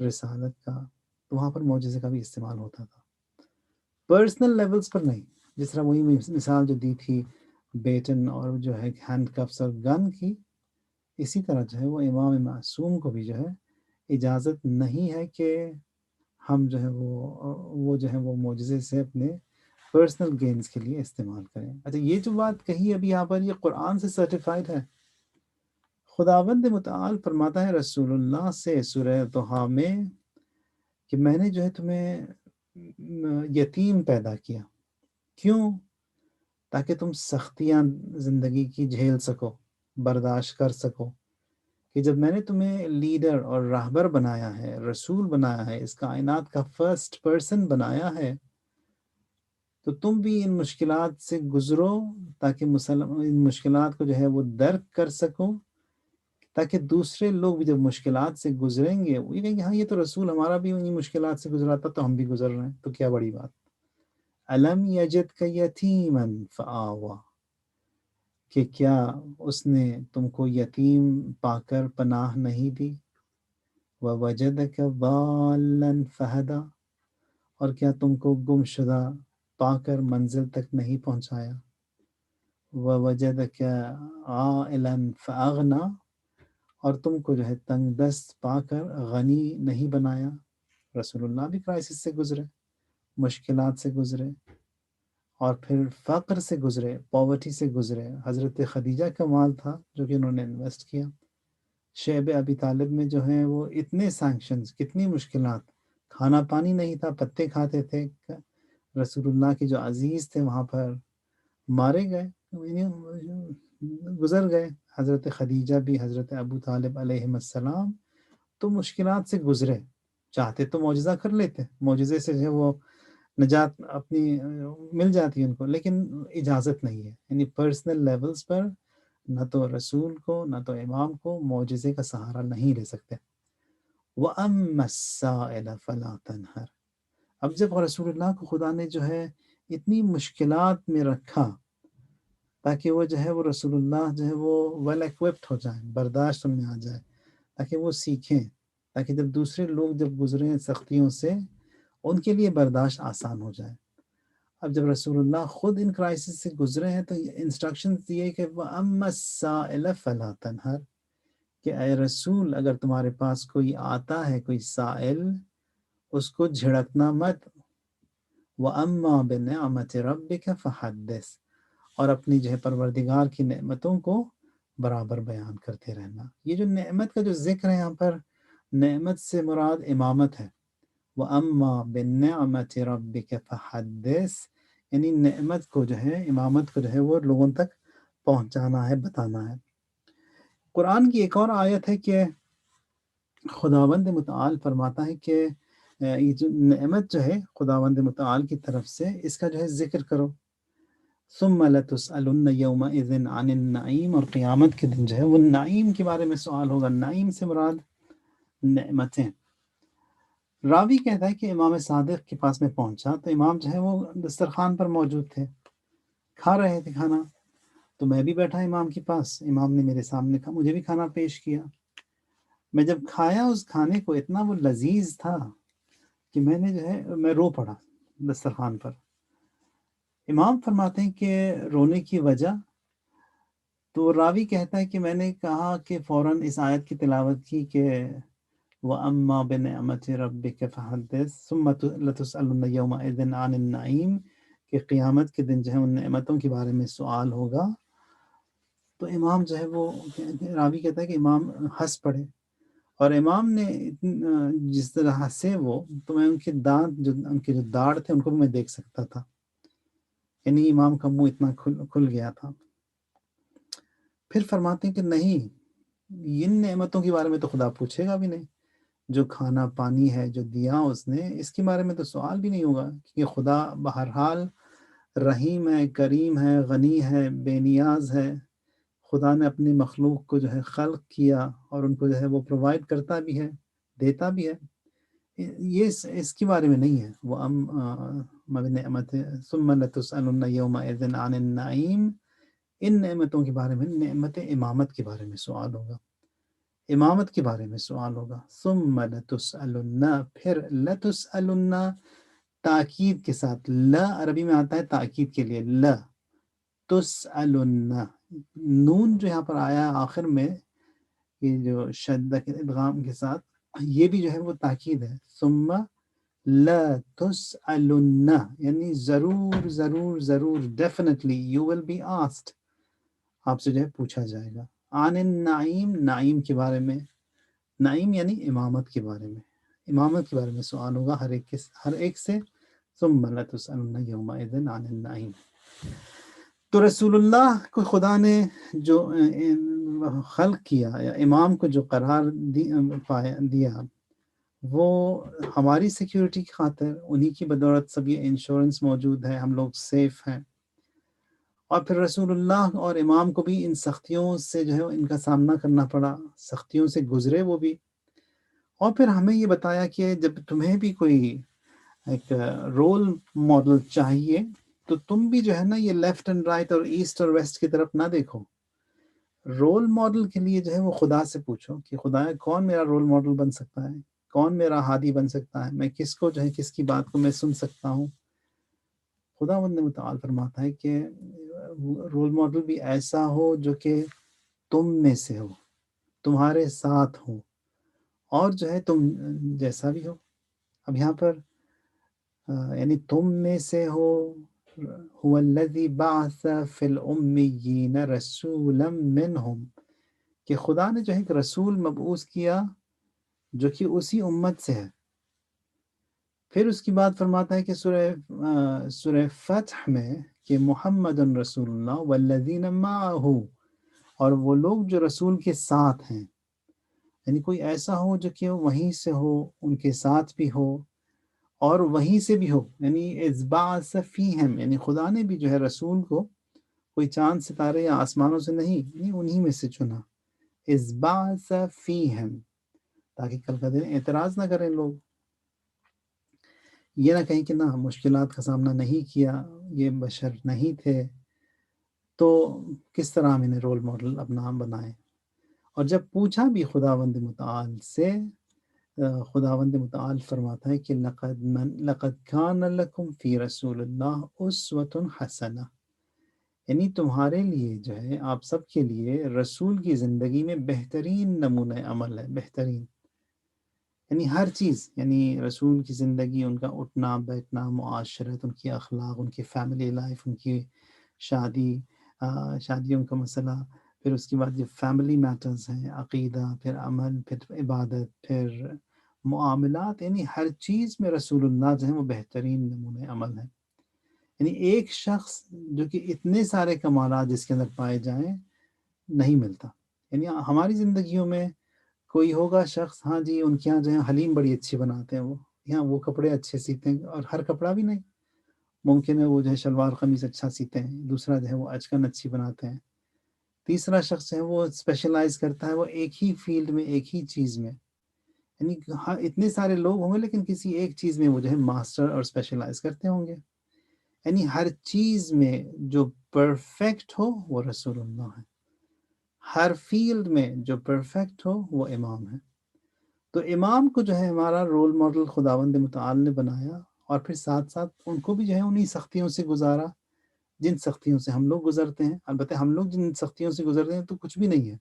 رسالت کا تو وہاں پر معجزے کا بھی استعمال ہوتا تھا، پرسنل لیولز پر نہیں۔ جس طرح وہی مثال جو دی تھی بیٹن اور جو ہے ہینڈ کفس اور گن کی، اسی طرح جو ہے وہ امام معصوم کو بھی جو ہے اجازت نہیں ہے کہ ہم جو ہے وہ جو ہے وہ معجزے سے اپنے پرسنل گینز کے لیے استعمال کریں۔ اچھا یہ جو بات کہی ابھی یہاں پر، یہ قرآن سے سرٹیفائڈ ہے۔ خداوند متعال فرماتا ہے رسول اللہ سے سورہ طٰہٰ میں کہ میں نے جو ہے تمہیں یتیم پیدا کیا، کیوں؟ تاکہ تم سختیاں زندگی کی جھیل سکو، برداشت کر سکو، کہ جب میں نے تمہیں لیڈر اور راہبر بنایا ہے، رسول بنایا ہے، اس کائنات کا فرسٹ پرسن بنایا ہے، تو تم بھی ان مشکلات سے گزرو تاکہ ان مشکلات کو جو ہے وہ درک کر سکو، تاکہ دوسرے لوگ بھی جب مشکلات سے گزریں گے وہ یہ کہیں گے ہاں یہ تو رسول ہمارا بھی انہی مشکلات سے گزرا تھا تو ہم بھی گزر رہے ہیں، تو کیا بڑی بات۔ الم یجدک یتیما فآویٰ، کہ کیا اس نے تم کو یتیم پا کر پناہ نہیں دی، ووجدک ضالا فہدیٰ، اور کیا تم کو گم شدہ پا کر منزل تک نہیں پہنچایا، ووجدک عائلا فاغنیٰ، اور تم کو جو ہے تنگ دست پا کر غنی نہیں بنایا۔ رسول اللہ بھی کرائسس سے گزرے، مشکلات سے گزرے، اور پھر فقر سے گزرے، پاورٹی سے گزرے۔ حضرت خدیجہ کا مال تھا جو کہ انہوں نے انویسٹ کیا، شیب ابی طالب میں جو ہیں وہ اتنے سینکشنز، کتنی مشکلات، کھانا پانی نہیں تھا، پتے کھاتے تھے، رسول اللہ کے جو عزیز تھے وہاں پر مارے گئے، گزر گئے۔ حضرت خدیجہ بھی، حضرت ابو طالب علیہ السلام تو مشکلات سے گزرے، چاہتے تو معجزہ کر لیتے، معجزے سے جو ہے وہ نجات اپنی مل جاتی ہے ان کو، لیکن اجازت نہیں ہے، یعنی پرسنل لیولز پر نہ تو رسول کو نہ تو امام کو معجزے کا سہارا نہیں لے سکتے۔ وَأَمَّا السَّائِلَ فَلَا تَنْهَرْ، اب جب رسول اللہ کو خدا نے جو ہے اتنی مشکلات میں رکھا تاکہ وہ جو ہے وہ رسول اللہ جو ہے وہ ویل ایکوپڈ ہو جائیں، برداشت ان میں آ جائے، تاکہ وہ سیکھیں، تاکہ جب دوسرے لوگ جب گزریں سختیوں سے ان کے لیے برداشت آسان ہو جائے۔ اب جب رسول اللہ خود ان کرائسس سے گزرے ہیں تو انسٹرکشن دیے کہ وَأَمَّا السَّائِلَ فَلَا تَنْهَرْ، کہ اے رسول اگر تمہارے پاس کوئی آتا ہے کوئی سائل اس کو جھڑکنا مت، وَأَمَّا بِنِعْمَةِ رَبِّكَ فَحَدِّثْ، اور اپنی جو ہے پروردگار کی نعمتوں کو برابر بیان کرتے رہنا۔ یہ جو نعمت کا جو ذکر ہے یہاں پر، نعمت سے مراد امامت ہے۔ وَأَمَّا بِنِعْمَةِ رَبِّكَ فَحَدِّثْ، یعنی نعمت کو جو ہے، امامت کو جو ہے وہ لوگوں تک پہنچانا ہے، بتانا ہے۔ قرآن کی ایک اور آیت ہے کہ خداوند متعال فرماتا ہے کہ یہ جو نعمت جو ہے خداوند متعال کی طرف سے، اس کا جو ہے ذکر کرو۔ ثم لتسألن یومئذ عن النعیم، اور قیامت کے دن جو ہے وہ نعیم کے بارے میں سوال ہوگا۔ نعیم سے مراد نعمتیں۔ راوی کہتا ہے کہ امام صادق کے پاس میں پہنچا تو امام جو ہے وہ دسترخوان پر موجود تھے، کھا رہے تھے کھانا، تو میں بھی بیٹھا امام کے پاس، امام نے میرے سامنے مجھے بھی کھانا پیش کیا۔ میں جب کھایا اس کھانے کو، اتنا وہ لذیذ تھا کہ میں نے جو ہے میں رو پڑا دسترخوان پر۔ امام فرماتے ہیں کہ رونے کی وجہ، تو راوی کہتا ہے کہ میں نے کہا کہ فوراً اس آیت کی تلاوت کی کہ وَأَمَّا بِنِعْمَةِ رَبِّكَ فَحَدِّثْ ثُمَّ لَتُسْأَلُنَّ يَوْمَئِذٍ عَنِ النَّعِيمِ، کہ قیامت کے دن جو ہے ان نعمتوں کے بارے میں سوال ہوگا۔ تو امام جو ہے وہ، راوی کہتا ہے کہ امام ہنس پڑے، اور امام نے جس طرح ہنسے وہ، تو میں ان کے دانت جو ان کے جو داڑھ تھے ان کو بھی میں دیکھ سکتا تھا، یعنی امام کا منہ اتنا کھل گیا تھا۔ پھر فرماتے ہیں کہ نہیں، ان نعمتوں کے بارے میں تو خدا پوچھے گا بھی نہیں، جو کھانا پانی ہے جو دیا اس نے، اس کے بارے میں تو سوال بھی نہیں ہوگا، کیونکہ خدا بہرحال رحیم ہے، کریم ہے، غنی ہے، بے نیاز ہے۔ خدا نے اپنی مخلوق کو جو ہے خلق کیا اور ان کو جو ہے وہ پرووائڈ کرتا بھی ہے، دیتا بھی ہے، یہ اس کے بارے میں نہیں ہے۔ وَأَمَّا بِنِعْمَةِ ثُمَّ لَتُسْأَلُنَّ يَوْمَئِذٍ عَنِ النَّعِيمِ، ان نعمتوں کے بارے میں، نعمت امامت کے بارے میں سوال ہوگا، امامت کے بارے میں سوال ہوگا۔ ثُمَّ لَتُسْأَلُنَّ، پھر لَتُسْأَلُنَّ تاکید کے ساتھ، لا عربی میں آتا ہے تاکید کے لیے، لا تُسْأَلُنَّ، نون جو یہاں پر آیا آخر میں، یہ جو شدہ کے ادغام کے ساتھ، یہ بھی جو ہے وہ تاکید ہے۔ ثم لا تسألن، یعنی ضرور ضرور ضرور، definitely you will be asked، آپ سے جو ہے پوچھا جائے گا، عن النعیم، نعیم کے بارے میں، نعیم یعنی امامت کے بارے میں، امامت کے بارے میں سوال ہوگا ہر ایک سے۔ ثم لتسألن یومئذ عن النعیم۔ تو رسول اللہ کو خدا نے جو خلق کیا یا امام کو جو قرار دیا، وہ ہماری سیکیورٹی کی خاطر، انہی کی بدولت سب یہ انشورنس موجود ہے، ہم لوگ سیف ہیں۔ اور پھر رسول اللہ اور امام کو بھی ان سختیوں سے جو ہے ان کا سامنا کرنا پڑا، سختیوں سے گزرے وہ بھی، اور پھر ہمیں یہ بتایا کہ جب تمہیں بھی کوئی ایک رول ماڈل چاہیے تو تم بھی جو ہے نا یہ لیفٹ اینڈ رائٹ اور ایسٹ اور ویسٹ کی طرف نہ دیکھو، رول ماڈل کے لیے جو ہے وہ خدا سے پوچھو کہ خدا کون میرا رول ماڈل بن سکتا ہے، کون میرا ہادی بن سکتا ہے، میں کس کو جو ہے کس کی بات کو میں سن سکتا ہوں۔ خداوند متعال فرماتا ہے کہ رول ماڈل بھی ایسا ہو جو کہ تم میں سے ہو، تمہارے ساتھ ہو، اور جو ہے تم جیسا بھی ہو۔ اب یہاں پر یعنی تم میں سے ہو، هو الذی بعث فی الامیین رسولا منہم، کہ خدا نے جو ہے ایک رسول مبعوث کیا جو کہ اسی امت سے ہے۔ پھر اس کی بات فرماتا ہے کہ سورہ فتح میں کہ محمد رسول اللہ والذین معہ، اور وہ لوگ جو رسول کے ساتھ ہیں، یعنی کوئی ایسا ہو جو کہ وہیں سے ہو، ان کے ساتھ بھی ہو اور وہیں سے بھی ہو، یعنی اذ بعث فیہم، یعنی خدا نے بھی جو ہے رسول کو کوئی چاند ستارے یا آسمانوں سے نہیں، یعنی انہی میں سے چنا، اذ بعث فیہم، تاکہ کل کا دن اعتراض نہ کریں لوگ یہ نہ کہیں کہ نہ مشکلات کا سامنا نہیں کیا، یہ بشر نہیں تھے، تو کس طرح ہم انہیں رول ماڈل اپنا بنائیں۔ اور جب پوچھا بھی خداوند متعال سے، خداوند متعال فرماتا ہے کہ لقد کان لکم فی رسول اللہ اسوۃ حسنہ، یعنی تمہارے لیے جو ہے، آپ سب کے لیے رسول کی زندگی میں بہترین نمونہ عمل ہے، بہترین، یعنی ہر چیز، یعنی رسول کی زندگی، ان کا اٹھنا بیٹھنا، معاشرت، ان کی اخلاق، ان کی فیملی لائف، ان کی شادیوں کا مسئلہ، پھر اس کے بعد جو فیملی میٹرز ہیں، عقیدہ، پھر عمل، پھر عبادت، پھر معاملات، یعنی ہر چیز میں رسول اللہ جو ہے وہ بہترین نمونہ عمل ہے۔ یعنی ایک شخص جو کہ اتنے سارے کمالات جس کے اندر پائے جائیں نہیں ملتا۔ یعنی ہماری زندگیوں میں کوئی ہوگا شخص، ہاں جی ان کے یہاں جو ہے حلیم بڑی اچھی بناتے ہیں، وہ یہاں وہ کپڑے اچھے سیتے ہیں، اور ہر کپڑا بھی نہیں، ممکن ہے وہ جو ہے شلوار قمیص اچھا سیتے ہیں، دوسرا جو ہے وہ اچکن اچھی بناتے ہیں، تیسرا شخص جو ہے وہ اسپیشلائز کرتا ہے وہ ایک ہی فیلڈ میں، ایک ہی چیز میں، یعنی اتنے سارے لوگ ہوں گے لیکن کسی ایک چیز میں وہ جو ہے ماسٹر اور اسپیشلائز کرتے ہوں گے۔ یعنی ہر چیز میں جو پرفیکٹ ہو وہ رسول اللہ ہے، ہر فیلڈ میں جو پرفیکٹ ہو وہ امام ہے۔ تو امام کو جو ہے ہمارا رول ماڈل خداوند متعال نے بنایا، اور پھر ساتھ ساتھ ان کو بھی جو ہے انہی سختیوں سے گزارا جن سختیوں سے ہم لوگ گزرتے ہیں۔ البتہ ہم لوگ جن سختیوں سے گزرتے ہیں تو کچھ بھی نہیں ہے،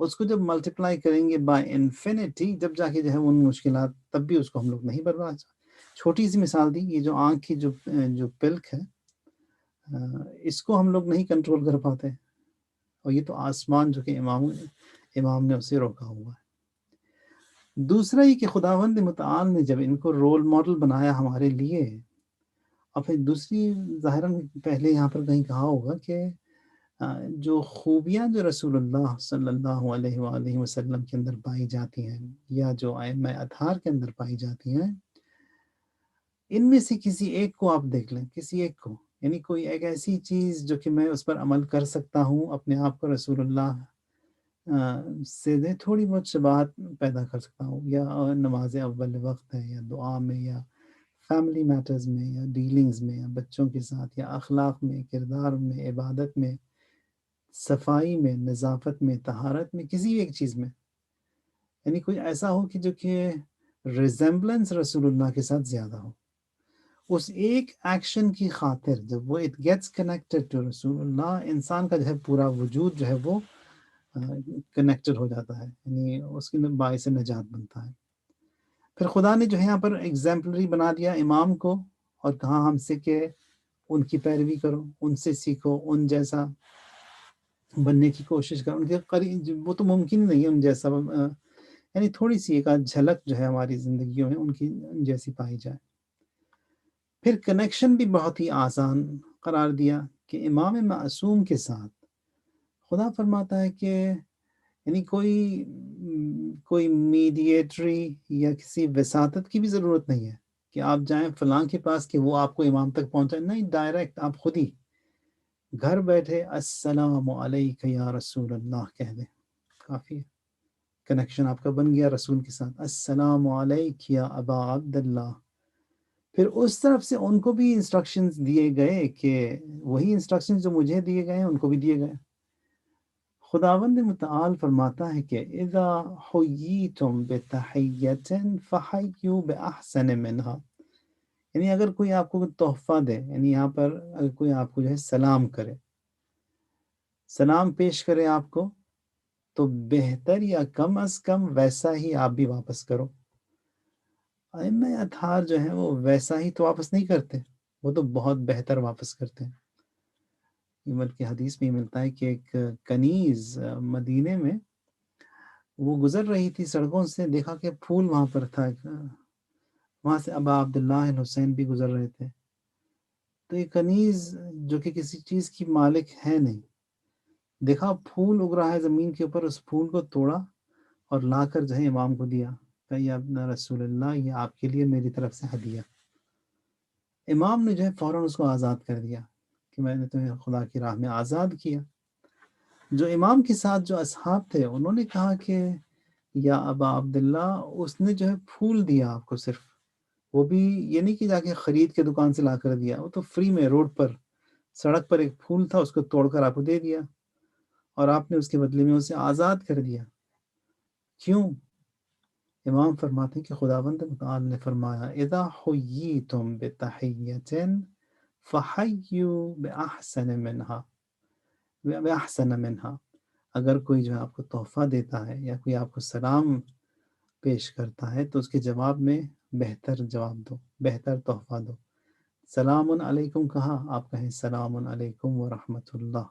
اس کو جب ملٹیپلائی کریں گے بائی انفینٹی، جب جا کے جو ہے ان مشکلات، تب بھی اس کو ہم لوگ نہیں برباد۔ چھوٹی سی مثال دی، یہ جو آنکھ کی جو پلک ہے، اس کو ہم لوگ نہیں کنٹرول کر پاتے، اور یہ تو آسمان جو کہ امام نے اسے روکا ہوا ہے۔ دوسرا یہ کہ خداوند متعال نے جب ان کو رول ماڈل بنایا ہمارے لیے، اور پھر دوسری ظاہراً پہلے یہاں پر کہیں کہا ہوگا کہ جو خوبیاں جو رسول اللہ صلی اللہ علیہ وآلہ وسلم کے اندر پائی جاتی ہیں، یا جو ائمہ اطہار کے اندر پائی جاتی ہیں، ان میں سے کسی ایک کو آپ دیکھ لیں، کسی ایک کو، یعنی کوئی ایک ایسی چیز جو کہ میں اس پر عمل کر سکتا ہوں، اپنے آپ کو رسول اللہ سے تھوڑی بہت شباہت پیدا کر سکتا ہوں، یا نماز اول وقت ہے، یا دعا میں، یا فیملی میٹرز میں، یا ڈیلنگز میں، یا بچوں کے ساتھ، یا اخلاق میں، کردار میں، عبادت میں، صفائی میں، نظافت میں، طہارت میں، کسی ایک چیز میں، یعنی کوئی ایسا ہو کہ جو کہ ریزمبلنس رسول اللہ کے ساتھ زیادہ ہو۔ اس ایک ایکشن کی خاطر جب وہ اٹ گیٹس کنیکٹڈ ٹو رسول اللہ، انسان کا جو ہے پورا وجود جو ہے وہ کنیکٹڈ ہو جاتا ہے، یعنی اس کے باعث نجات بنتا ہے۔ پھر خدا نے جو ہے یہاں پر ایگزامپلری بنا دیا امام کو، اور کہا ہم سے کہ ان کی پیروی کرو، ان سے سیکھو، ان جیسا بننے کی کوشش کرو، ان کے قریب، وہ تو ممکن ہی نہیں ہے ان جیسا، یعنی تھوڑی سی ایک آدھ جھلک جو ہے ہماری زندگیوں میں ان جیسی پائی جائے۔ پھر کنیکشن بھی بہت ہی آسان قرار دیا کہ امام معصوم کے ساتھ خدا فرماتا ہے کہ یعنی کوئی میڈیٹری یا کسی وساطت کی بھی ضرورت نہیں ہے کہ آپ جائیں فلاں کے پاس کہ وہ آپ کو امام تک پہنچائے، نہیں، ڈائریکٹ آپ خود ہی گھر بیٹھے السلام علیکہ یا رسول اللہ کہہ دیں، کافی ہے، کنیکشن آپ کا بن گیا رسول کے ساتھ۔ السلام علیکہ یا ابا عبداللہ۔ پھر اس طرف سے ان کو بھی انسٹرکشنز دیے گئے کہ وہی انسٹرکشنز جو مجھے دیے گئے ہیں ان کو بھی دیے گئے۔ خداوند متعال فرماتا ہے کہ اذا حییتم بتحیۃ فحیوا باحسن منها، یعنی اگر کوئی آپ کو تحفہ دے، یعنی یہاں پر اگر کوئی آپ کو جو ہے سلام کرے، سلام پیش کرے آپ کو، تو بہتر یا کم از کم ویسا ہی آپ بھی واپس کرو۔ ائمہ اطہار جو ہیں وہ ویسا ہی تو واپس نہیں کرتے، وہ تو بہت بہتر واپس کرتے ہیں۔ بلکہ حدیث میں ملتا ہے کہ ایک کنیز مدینے میں وہ گزر رہی تھی سڑکوں سے، دیکھا کہ پھول وہاں پر تھا، وہاں سے ابا عبداللہ الحسین بھی گزر رہے تھے، تو یہ کنیز جو کہ کسی چیز کی مالک ہے نہیں، دیکھا پھول اگ رہا ہے زمین کے اوپر، اس پھول کو توڑا اور لا کر جو ہے امام کو دیا، کہ یا ابن رسول اللہ، یہ آپ کے لیے میری طرف سے ہدیہ۔ امام نے جو ہے فوراً اس کو آزاد کر دیا کہ میں نے تمہیں خدا کی راہ میں آزاد کیا۔ جو امام کے ساتھ جو اصحاب تھے انہوں نے کہا کہ یا ابا عبداللہ، اس نے جو ہے پھول دیا آپ کو، صرف وہ بھی یہ نہیں کہ جا کے خرید کے دکان سے لا کر دیا، وہ تو فری میں روڈ پر سڑک پر ایک پھول تھا، اس کو توڑ کر آپ کو دے دیا اور آپ نے اس کے بدلے میں اسے آزاد کر دیا. کیوں؟ امام فرماتے ہیں کہ خداوند متعال نے فرمایا اذا حییتم بتحیۃ فحیوا بأحسن منها. اگر کوئی جو ہے آپ کو تحفہ دیتا ہے یا کوئی آپ کو سلام پیش کرتا ہے تو اس کے جواب میں بہتر جواب دو، بہتر تحفہ دو. سلام علیکم کہا، آپ کہیں سلام علیکم ورحمۃ اللہ.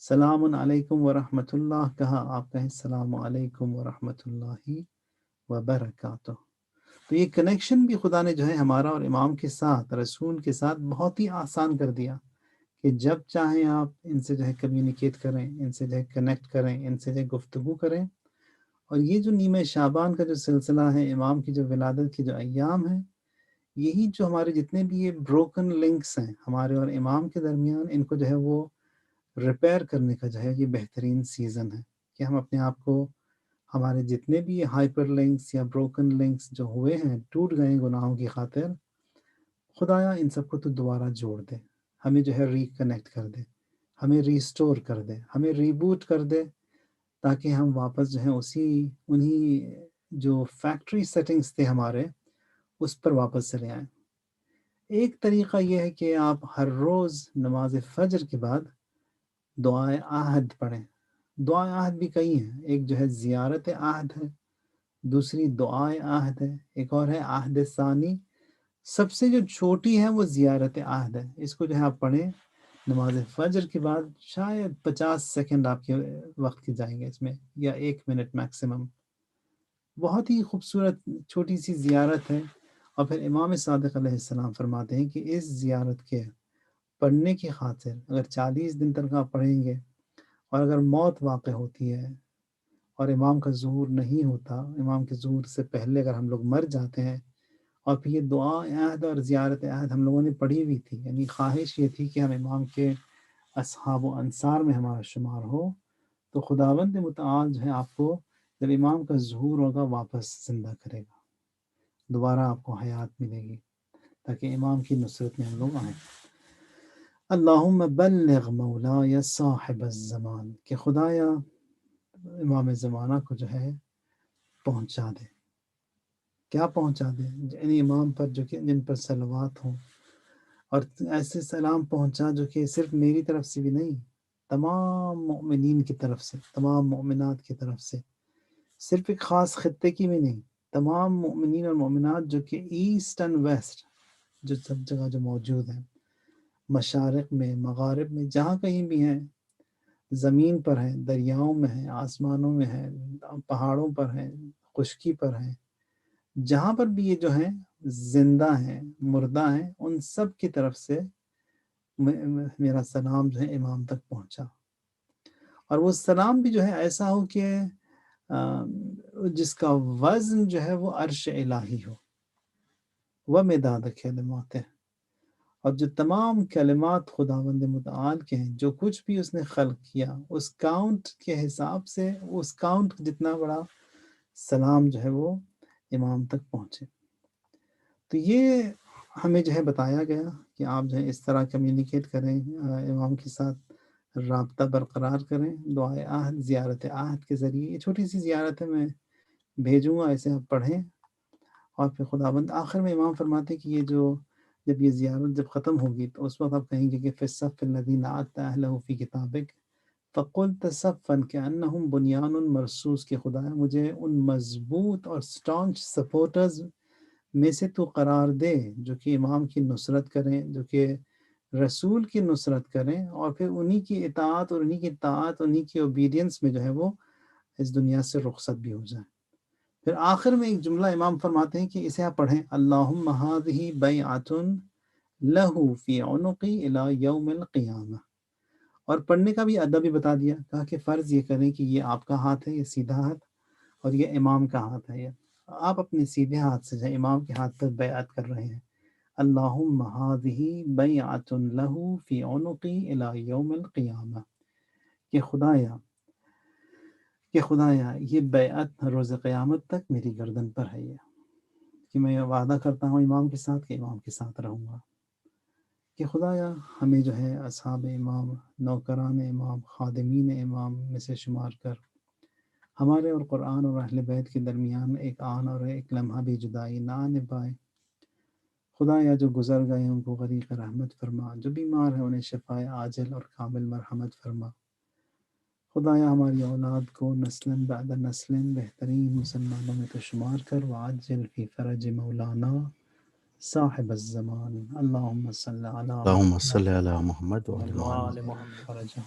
سلام علیکم ورحمۃ اللہ کہا، آپ کہیں السلام علیکم ورحمۃ اللہ وبرکاتہ. تو یہ کنیکشن بھی خدا نے جو ہے ہمارا اور امام کے ساتھ، رسول کے ساتھ بہت ہی آسان کر دیا کہ جب چاہیں آپ ان سے جو ہے کمیونیکیٹ کریں، ان سے جو ہے کنیکٹ کریں، ان سے جو ہے گفتگو کریں. اور یہ جو نیمہ شعبان کا جو سلسلہ ہے، امام کی جو ولادت کی جو ایام ہیں، یہی جو ہمارے جتنے بھی یہ بروکن لنکس ہیں ہمارے اور امام کے درمیان، ان کو جو ہے وہ ریپیئر کرنے کا جو ہے یہ بہترین سیزن ہے کہ ہم اپنے آپ کو، ہمارے جتنے بھی ہائپر لنکس یا بروکن لنکس جو ہوئے ہیں، ٹوٹ گئے ہیں گناہوں کی خاطر، خدایا ان سب کو تو دوبارہ جوڑ دے، ہمیں جو ہے ریکنیکٹ کر دے، ہمیں ریسٹور کر دے، ہمیں ریبوٹ کر دے، تاکہ ہم واپس جو ہے انہی جو فیکٹری سیٹنگز تھے ہمارے، اس پر واپس چلے آئیں. ایک طریقہ یہ ہے کہ آپ ہر روز نماز فجر کے بعد دعائے عہد پڑھیں. دعائے عہد بھی کئی ہیں، ایک جو ہے زیارت عہد ہے، دوسری دعائے عہد ہے، ایک اور ہے عہد ثانی. سب سے جو چھوٹی ہے وہ زیارت عہد ہے. اس کو جو ہے آپ پڑھیں نماز فجر کے بعد، شاید 50 سیکنڈ آپ کے وقت کے جائیں گے اس میں، یا 1 منٹ میکسیمم. بہت ہی خوبصورت چھوٹی سی زیارت ہے. اور پھر امام صادق علیہ السلام فرماتے ہیں کہ اس زیارت کے پڑھنے کی خاطر اگر 40 دن تک آپ پڑھیں گے، اور اگر موت واقع ہوتی ہے اور امام کا ظہور نہیں ہوتا، امام کے ظہور سے پہلے اگر ہم لوگ مر جاتے ہیں، اور پھر یہ دعا عہد اور زیارت عہد ہم لوگوں نے پڑھی ہوئی تھی، یعنی خواہش یہ تھی کہ ہم امام کے اصحاب و انصار میں ہمارا شمار ہو، تو خداوند متعال جو ہے آپ کو جب امام کا ظہور ہوگا واپس زندہ کرے گا، دوبارہ آپ کو حیات ملے گی، تاکہ امام کی نصرت میں ہم لوگ آئیں. اللہم بلغ مولایا صاحب الزمان، کہ خدایا امام زمانہ کو جو ہے پہنچا دے. کیا پہنچا دے؟ یعنی امام پر جو کہ جن پر صلوات ہوں، اور ایسے سلام پہنچا جو کہ صرف میری طرف سے بھی نہیں، تمام مؤمنین کی طرف سے، تمام مؤمنات کی طرف سے، صرف ایک خاص خطے کی بھی نہیں، تمام مؤمنین اور مؤمنات جو کہ ایسٹ اینڈ ویسٹ، جو سب جگہ جو موجود ہیں، مشارق میں، مغارب میں، جہاں کہیں بھی ہیں، زمین پر ہیں، دریاؤں میں ہیں، آسمانوں میں ہیں، پہاڑوں پر ہیں، خشکی پر ہیں، جہاں پر بھی یہ جو ہیں زندہ ہیں، مردہ ہیں، ان سب کی طرف سے میرا سلام جو ہے امام تک پہنچا. اور وہ سلام بھی جو ہے ایسا ہو کہ جس کا وزن جو ہے وہ عرش الہی ہو، ومداد کلماتہ، اور جو تمام کلمات خداوند متعال کے ہیں، جو کچھ بھی اس نے خلق کیا، اس کاؤنٹ کے حساب سے، اس کاؤنٹ جتنا بڑا سلام جو ہے وہ امام تک پہنچے. تو یہ ہمیں جو ہے بتایا گیا کہ آپ جو ہے اس طرح کمیونیکیٹ کریں، امام کے ساتھ رابطہ برقرار کریں دعائے عہد، زیارت عہد کے ذریعے. یہ چھوٹی سی زیارت ہے، میں بھیجوں گا، ایسے آپ پڑھیں. اور پھر خداوند آخر میں امام فرماتے ہیں کہ یہ جو جب یہ زیارت جب ختم ہوگی تو اس وقت آپ کہیں گے کہ فی الصف الذی نعت اہلہ فی کتابک فقلت صفا کانہم بنیان مرصوص، کہ خدایا مجھے ان مضبوط اور سٹانچ سپورٹرز میں سے تو قرار دے جو کہ امام کی نصرت کریں، جو کہ رسول کی نصرت کریں، اور پھر انہی کی اطاعت اور انہی کی طاعت، انہی کی اوبیڈینس میں جو ہے وہ اس دنیا سے رخصت بھی ہو جائیں. پھر آخر میں ایک جملہ امام فرماتے ہیں کہ اسے آپ پڑھیں، اللہم ہذہ بیعۃ لہ فی عنقی الی یوم القیامہ. اور پڑھنے کا بھی ادب بھی بتا دیا، کہا کہ فرض یہ کریں کہ یہ آپ کا ہاتھ ہے، یہ سیدھا ہاتھ، اور یہ امام کا ہاتھ ہے، یہ آپ اپنے سیدھے ہاتھ سے جو امام کے ہاتھ پر بیعت کر رہے ہیں. اللہم ہذہ بیعۃ لہ فی عنقی الی یوم القیامہ، کہ خدایا یہ بیعت روز قیامت تک میری گردن پر ہے. کہ میں وعدہ کرتا ہوں امام کے ساتھ کہ امام کے ساتھ رہوں گا، کہ خدایا ہمیں جو ہے اصحاب امام، نوکران امام، خادمین امام میں سے شمار کر ہمارے اور قرآن اور اہل بیت کے درمیان ایک آن اور ایک لمحہ بھی جدائی نہ آنے پائے۔ خدایا جو گزر گئے ان کو غریق رحمت فرما، جو بیمار ہیں انہیں شفائے عاجل اور کامل مرحمت فرما۔ خدایا ہماری اولاد کو نسلاً بعد نسلاً بہترین مسلمانوں میں تو شمار کر، وعجل فی فرج مولانا صاحب الزمان، اللہم صلی علی اللہم صلی علی محمد وعلی وآل محمد محمد فرجہ